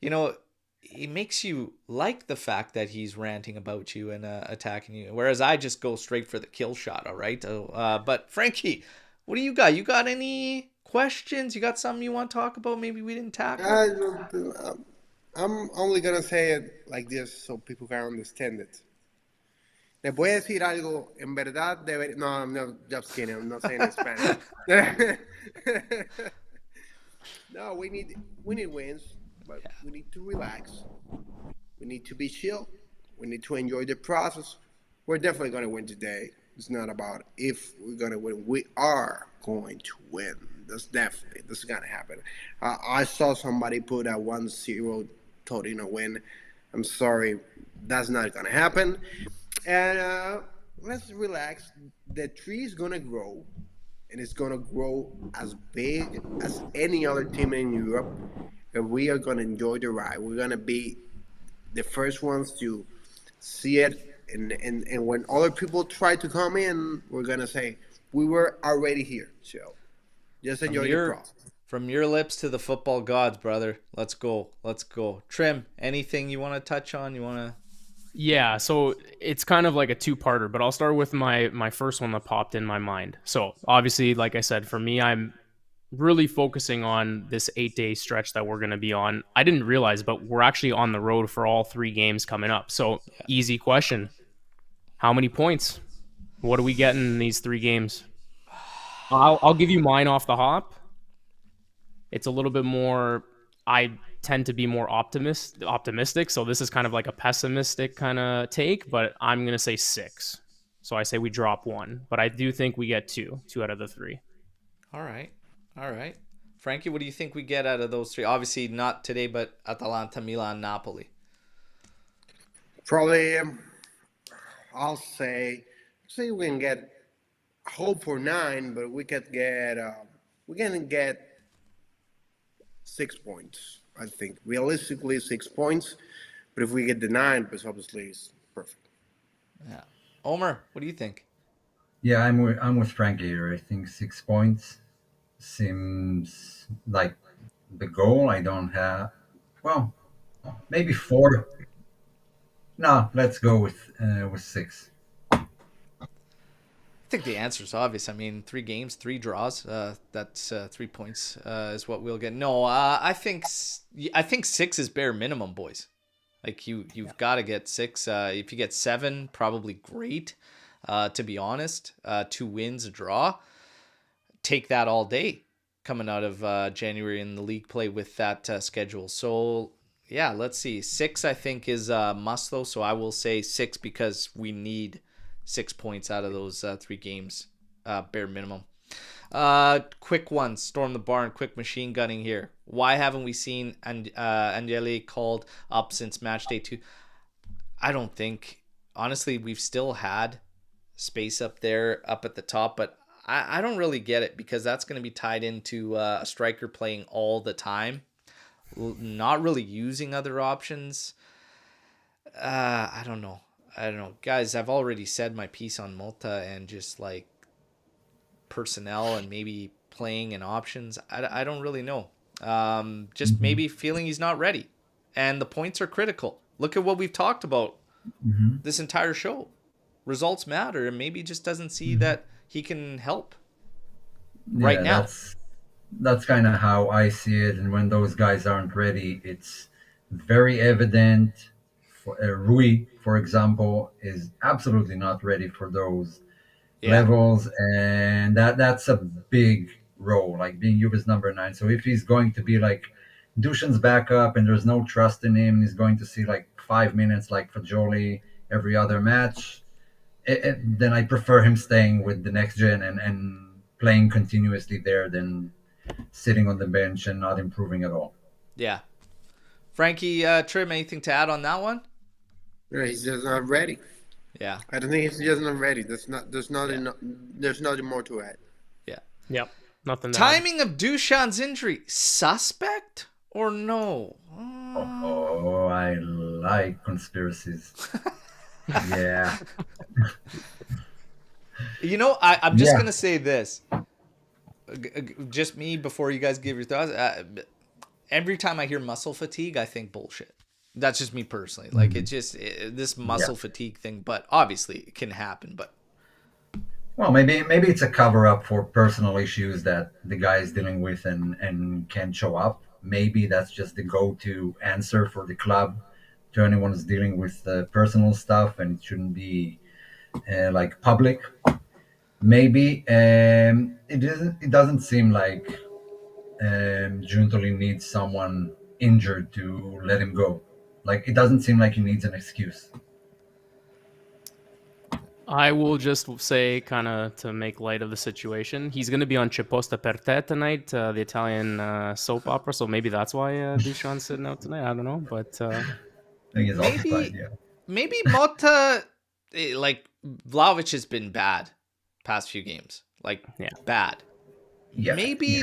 you know, it makes you like the fact that he's ranting about you and attacking you, whereas I just go straight for the kill shot. All right, but Frankie, what do you got? You got any questions? You got something you want to talk about? Maybe we didn't tackle. I'm only gonna say it like this so people can understand it. Les voy a decir algo, en verdad debería... No, I'm not, just kidding, I'm not saying it in Spanish. No, we need wins, but we need to relax. We need to be chill. We need to enjoy the process. We're definitely going to win today. It's not about if we're going to win. We are going to win. That's going to happen. I saw somebody put a 1-0 Torino win. I'm sorry, that's not going to happen. And let's relax. The tree is going to grow, and it's going to grow as big as any other team in Europe. And we are going to enjoy the ride. We're going to be the first ones to see it. And when other people try to come in, we're going to say, we were already here. So just enjoy the process. From your lips to the football gods, brother. Let's go. Let's go. Trim, anything you want to touch on? You want to... yeah. So it's kind of like a two-parter, but I'll start with my first one that popped in my mind. So obviously, like I said, for me, I'm really focusing on this 8-day stretch that we're going to be on. I didn't realize, but we're actually on the road for all 3 games coming up. So easy question. How many points? What do we get in these 3 games? I'll give you mine off the hop. It's a little bit more, I tend to be more optimistic. So this is kind of like a pessimistic kind of take, but I'm going to say 6. So I say we drop 1, but I do think we get 2 out of the 3. All right. All right. Frankie, what do you think we get out of those 3? Obviously not today, but Atalanta, Milan, Napoli. Probably, I'll say we can get hope for 9, but we can get 6 points. I think realistically 6 points, but if we get the 9, because obviously it's perfect. Yeah. Omer, what do you think? Yeah, I'm with Frankie here. I think 6 points seems like the goal. I don't have, well, maybe 4. No, let's go with 6. I think the answer is obvious. I mean, 3 games, 3 draws. That's 3 points is what we'll get. No, I think 6 is bare minimum, boys. Like you've got to get 6. If you get 7, probably great. To be honest, 2 wins, a draw. Take that all day coming out of January in the league play with that schedule. So yeah, let's see. 6 I think is a must though. So I will say 6 because we need 6 points out of those 3 games, bare minimum. Quick one, storm the barn, quick machine gunning here. Why haven't we seen Angeli called up since match day 2? I don't think, honestly, we've still had space up there, up at the top, but I don't really get it because that's going to be tied into a striker playing all the time, not really using other options. I don't know. I don't know. Guys, I've already said my piece on Motta and just like personnel and maybe playing and options. I don't really know. Just maybe feeling he's not ready. And the points are critical. Look at what we've talked about this entire show. Results matter, and maybe he just doesn't see that he can help right now. That's kind of how I see it. And when those guys aren't ready, it's very evident. Rui, for example, is absolutely not ready for those levels, and that's a big role, like being Juve's number 9. So if he's going to be like Dushan's backup and there's no trust in him, he's going to see like 5 minutes like Fagioli every other match, then I prefer him staying with the next gen and playing continuously there than sitting on the bench and not improving at all. Yeah. Frankie, Trim, anything to add on that one? No, he's just not ready. Yeah. I don't think he's just not ready. There's nothing more to add. Yeah. Yep. Nothing. Timing of Dushan's injury, suspect or no? Oh, I like conspiracies. Yeah. You know, I'm just going to say this. Just me before you guys give your thoughts. Every time I hear muscle fatigue, I think bullshit. That's just me personally. Like, it's just this muscle fatigue thing, but obviously it can happen. But well, maybe it's a cover up for personal issues that the guy is dealing with and can't show up. Maybe that's just the go-to answer for the club to anyone who's dealing with personal stuff, and it shouldn't be like public. Maybe it doesn't seem like Giuntoli needs someone injured to let him go. Like, it doesn't seem like he needs an excuse. I will just say, kind of to make light of the situation, he's going to be on Ciposta per Te tonight, the Italian soap opera, so maybe that's why Dushan's sitting out tonight. I don't know, but I think he's occupied, maybe Motta, like, Vlahovic has been bad past few games. Like, bad. Yeah, maybe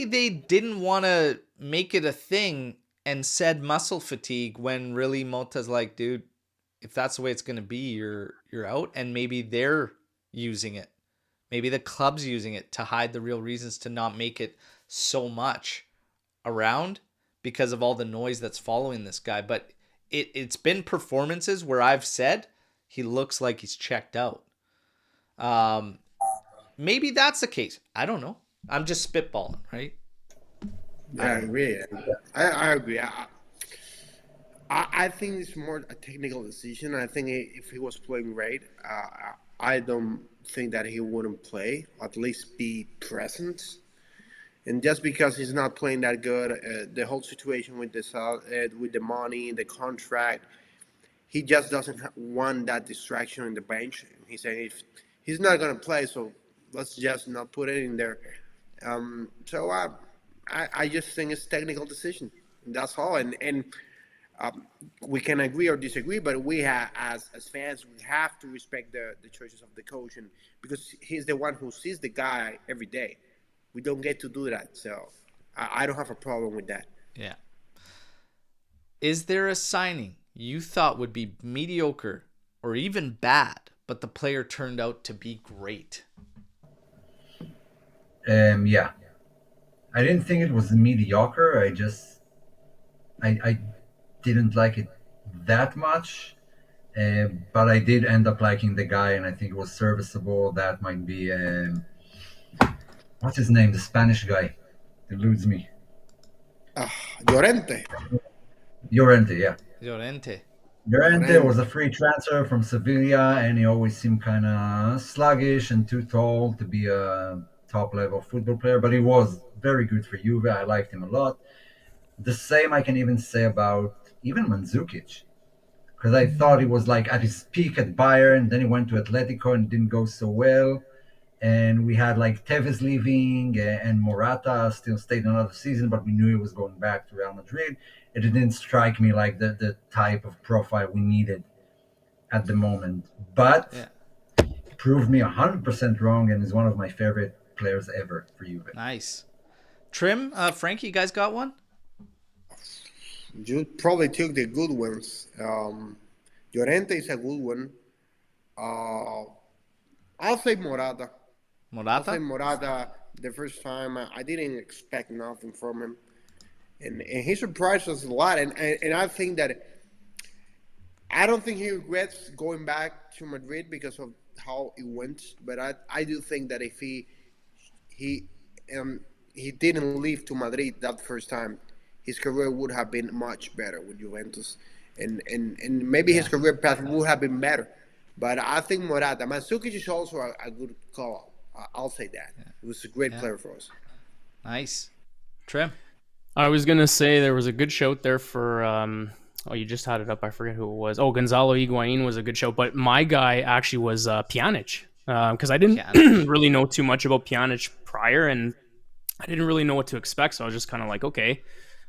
they didn't want to make it a thing and said muscle fatigue when really Motta's like, dude, if that's the way it's going to be, you're out. And maybe they're using it. Maybe the club's using it to hide the real reasons to not make it so much around because of all the noise that's following this guy. But it's been performances where I've said he looks like he's checked out. Maybe that's the case. I don't know. I'm just spitballing, right? I agree. I agree. I think it's more a technical decision. I think if he was playing great, I don't think that he wouldn't play, at least be present. And just because he's not playing that good, the whole situation with the money, the contract, he just doesn't want that distraction in the bench. He's saying if he's not going to play, so let's just not put it in there. So I just think it's a technical decision. That's all. And we can agree or disagree, but we have, as fans, we have to respect the choices of the coach, and because he's the one who sees the guy every day. We don't get to do that, so I don't have a problem with that. Yeah. Is there a signing you thought would be mediocre or even bad, but the player turned out to be great? Yeah. I didn't think it was mediocre. I didn't like it that much, but I did end up liking the guy, and I think it was serviceable. That might be what's his name? The Spanish guy. Eludes me. Llorente. Yeah. Llorente was a free transfer from Sevilla, and he always seemed kind of sluggish and too tall to be a top-level football player, but he was very good for Juve. I liked him a lot. The same I can even say about even Mandzukic, because I thought he was like at his peak at Bayern, then he went to Atletico and didn't go so well. And we had like Tevez leaving, and Morata still stayed another season, but we knew he was going back to Real Madrid. It didn't strike me like the type of profile we needed at the moment, but Yeah. proved me 100% wrong and is one of my favorite players ever for Juve. Nice. Trim, Frankie, you guys got one? You probably took the good ones. Llorente is a good one. I'll say Morata. I'll say Morata? Morata. The first time I didn't expect nothing from him, and he surprised us a lot. And I think that I don't think he regrets going back to Madrid because of how it went. But I do think that if he he didn't leave to Madrid that first time, his career would have been much better with Juventus, and maybe his career path would have been better. But I think Morata, Mandzukic is also a good call. I'll say that. It was a great player for us. Nice. Trim? I was going to say there was a good shout there for, oh, you just had it up. I forget who it was. Oh, Gonzalo Higuain was a good shout. But my guy actually was Pjanic. Because I didn't really know too much about Pjanic prior, and I didn't really know what to expect. So I was just kind of like, okay,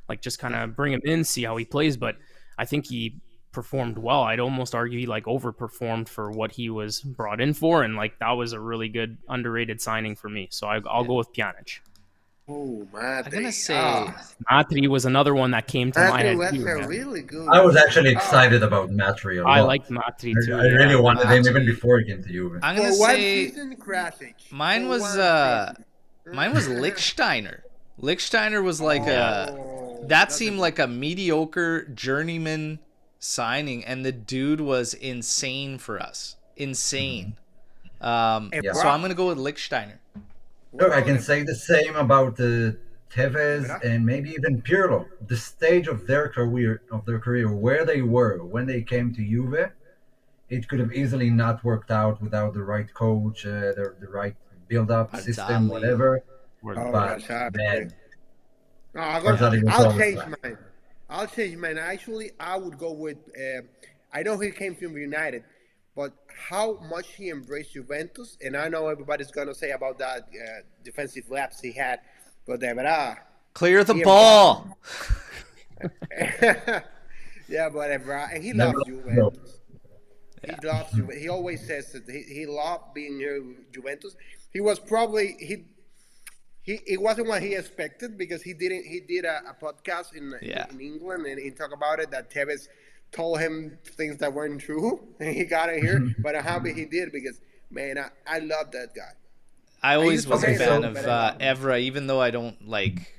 like just kind of bring him in, see how he plays. But I think he performed well. I'd almost argue he like overperformed for what he was brought in for, and like that was a really good underrated signing for me. So I'll go with Pjanic. Oh, Matri. I'm going to say... Matri was another one that came to my head Matri too. was Man. really good. I was actually excited about Matri a lot. I liked Matri too. I really yeah. wanted him even before he came to Juve. I'm going to For one say... season, Krasic. Mine For was one season. mine was Lichtsteiner. Lichtsteiner was like that that's seemed a- like a mediocre journeyman signing, and the dude was insane for us. Insane. So I'm gonna go with Lichtsteiner. Look, I can say the same about Tevez and maybe even Pirlo. The stage of their career, where they were when they came to Juve, it could have easily not worked out without the right coach, the right build-up system, Barzagli. whatever. Oh, But Barzagli. man, No, Barzagli was I'll always change right. mine. I'll change mine. Actually, I would go with. I know he came from United, but how much he embraced Juventus, and I know everybody's gonna say about that defensive lapse he had, but de verdad. Clear the He ball. Yeah, but and he Never loves let go. Juventus. He loves Juventus. He always says that he loved being here with Juventus. He was probably it wasn't what he expected because he did a podcast in England and he talked about it that Tevez told him things that weren't true and he got it here. But I'm happy he did because man, I love that guy. I always was a Okay, fan so- of Evra, even though I don't like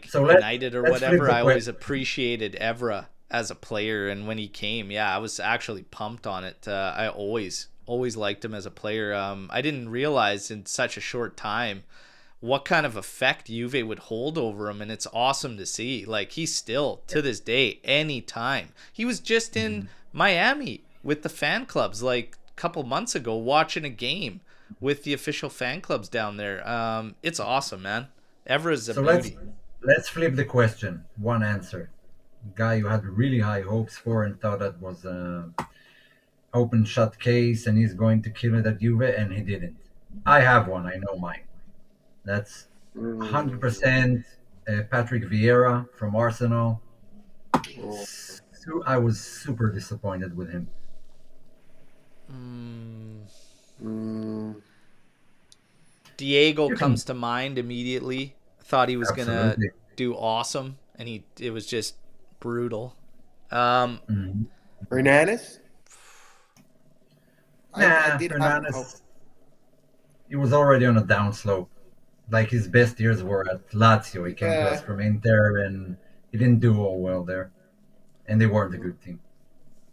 So let's- United or let's flip whatever. the I always question. appreciated Evra as a player, and when he came, I was actually pumped on it. I always liked him as a player. I didn't realize in such a short time what kind of effect Juve would hold over him, and it's awesome to see. Like, he's still, to this day, anytime. He was just in Miami with the fan clubs, like, a couple months ago, watching a game with the official fan clubs down there. It's awesome, man. Evra's a So beauty. let's flip the question. One answer. Guy you had really high hopes for and thought that was an open shut case and he's going to kill it at Juve, and he didn't. I have one. I know mine. That's 100% Patrick Vieira from Arsenal. I was super disappointed with him. Diego comes to mind immediately. Thought he was gonna Absolutely. do awesome, and it was just brutal. Hernandez? Nah, did have Fernandes, hope. he was already on a downslope. Like his best years were at Lazio. He came to us from Inter, and he didn't do all well there. And they weren't a good team.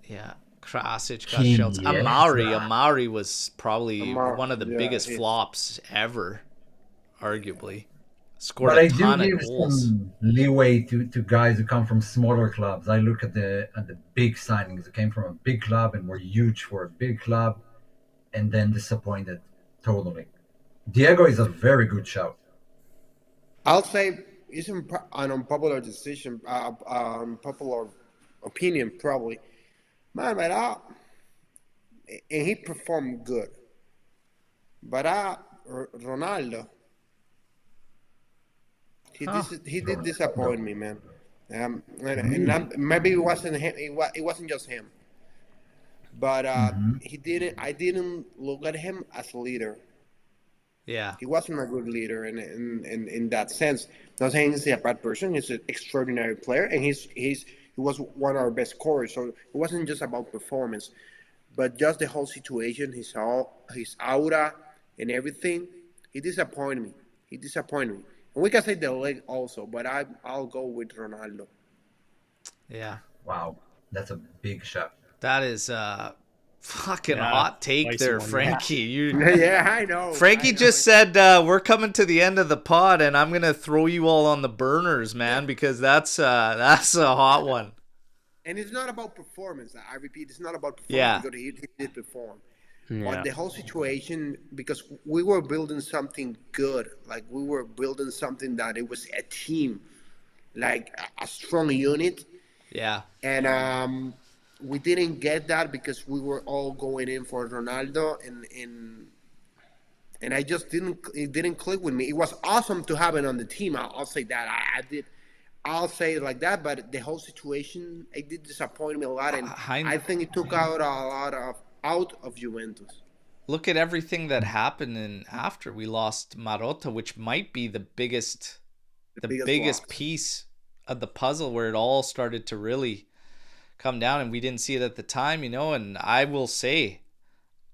Yeah, Krasic got shells. Amari was probably Amari, one of the yeah, biggest he- flops ever, arguably. Scored But a I do ton of give goals. some leeway to guys who come from smaller clubs. I look at the big signings who came from a big club and were huge for a big club, and then disappointed totally. Diego is a very good shout. I'll say it's an unpopular decision, unpopular opinion probably. Man, but and he performed good. But Ronaldo, he did disappoint me, man. Maybe it wasn't him. It wasn't just him. but Mhm. he didn't. I didn't look at him as a leader. Yeah. He wasn't a good leader in that sense. Not saying he's a bad person. He's an extraordinary player, and he was one of our best scorers. So it wasn't just about performance, but just the whole situation, his aura and everything. He disappointed me. He disappointed me. And we can say the leg also, but I'll go with Ronaldo. Yeah. Wow, that's a big shot. That is fucking Yeah, hot take spicy there, one. Frankie. You Yeah, I know. Frankie I know. just said we're coming to the end of the pod, and I'm gonna throw you all on the burners, man, because that's a hot one. And it's not about performance. I repeat, it's not about performance Yeah. because he did perform. Yeah. But the whole situation, because we were building something good, like we were building something that it was a team, like a strong unit, Yeah. and we didn't get that because we were all going in for Ronaldo, and I just it didn't click with me. It was awesome to have it on the team. I'll say that I did. I'll say it like that, but the whole situation, it did disappoint me a lot, and I think it took out a lot of Juventus. Look at everything that happened in after we lost Marotta, which might be the biggest Biggest loss. piece of the puzzle where it all started to really come down, and we didn't see it at the time, and I will say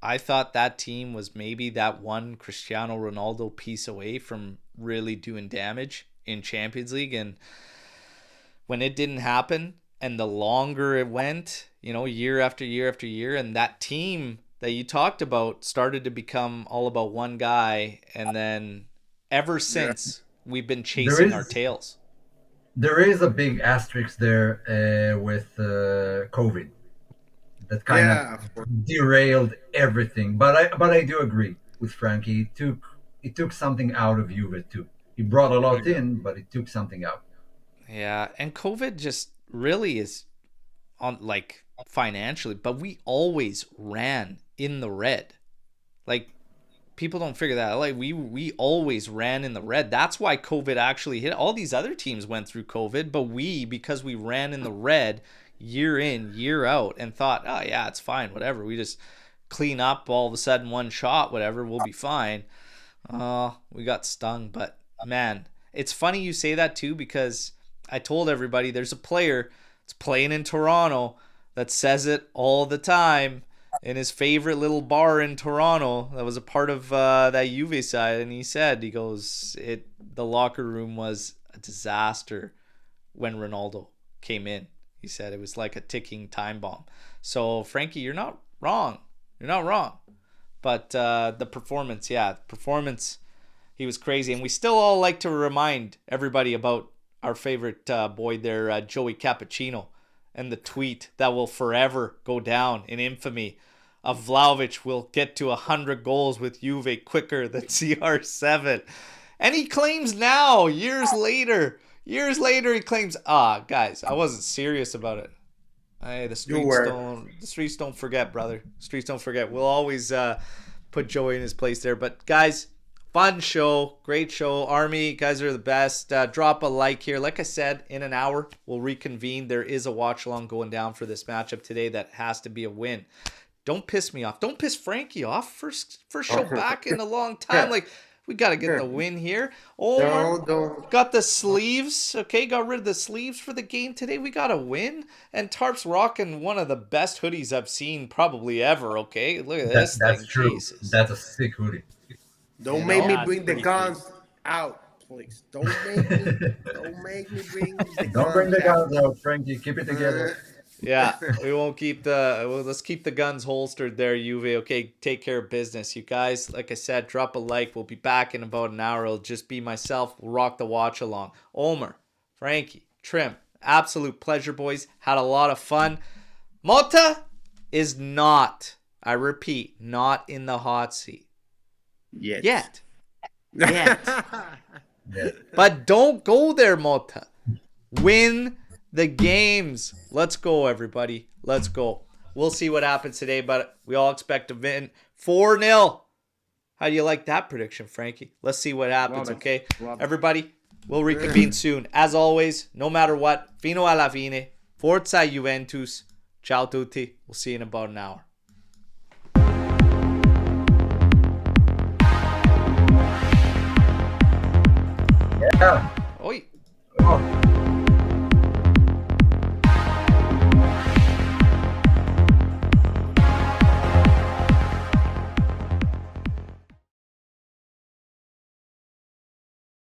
I thought that team was maybe that one Cristiano Ronaldo piece away from really doing damage in Champions League. And when it didn't happen, and the longer it went, year after year after year, and that team that you talked about started to become all about one guy, and then ever since we've been chasing our tails. There is a big asterisk there with COVID that kind of derailed everything. But I do agree with Frankie. It took something out of Juve too. He brought a lot in, but it took something out. Yeah, and COVID just really is on like financially, but we always ran in the red. Like people don't figure that out. Like we always ran in the red. That's why COVID actually hit. All these other teams went through COVID, but because we ran in the red year in, year out, and thought, oh yeah, it's fine, whatever. We just clean up all of a sudden one shot, whatever, we'll be fine. We got stung. But man, it's funny you say that too, because I told everybody there's a player that's playing in Toronto that says it all the time in his favorite little bar in Toronto that was a part of that Juve side, and he goes, the locker room was a disaster when Ronaldo came in. He said it was like a ticking time bomb. So Frankie, you're not wrong. But the performance, he was crazy, and we still all like to remind everybody about our favorite boy there, Joey Cappuccino, and the tweet that will forever go down in infamy of Vlahovic will get to 100 goals with Juve quicker than CR7. And he claims now, years later, he claims, guys, I wasn't serious about it. Hey, the streets don't forget, brother. Streets don't forget. We'll always put Joey in his place there. But guys, fun show, great show. Army, you guys are the best. Drop a like here. Like I said, in an hour, we'll reconvene. There is a watch along going down for this matchup today that has to be a win. Don't piss me off. Don't piss Frankie off. First show back in a long time. Like, we got to get the win here. Omer got the sleeves. Okay, got rid of the sleeves for the game today. We got a win. And Tarp's rocking one of the best hoodies I've seen probably ever. Okay, look at this. That's true. Jesus. That's a sick hoodie. Don't make me bring the guns out, please. Don't make me bring the guns out. Don't bring the guns out, Frankie. Keep it together. Yeah, we won't keep let's keep the guns holstered there, Juve. Okay, take care of business. You guys, like I said, drop a like. We'll be back in about an hour. It'll just be myself. We'll rock the watch along. Omer, Frankie, Trim, absolute pleasure, boys. Had a lot of fun. Motta is not, I repeat, not in the hot seat. Yet. But don't go there, Motta. Win the games. Let's go, everybody. Let's go. We'll see what happens today, but we all expect to win 4-0. How do you like that prediction, Frankie? Let's see what happens, okay? Everybody, we'll reconvene soon. As always, no matter what, fino alla fine. Forza Juventus. Ciao tutti. We'll see you in about an hour. Oi. Oh.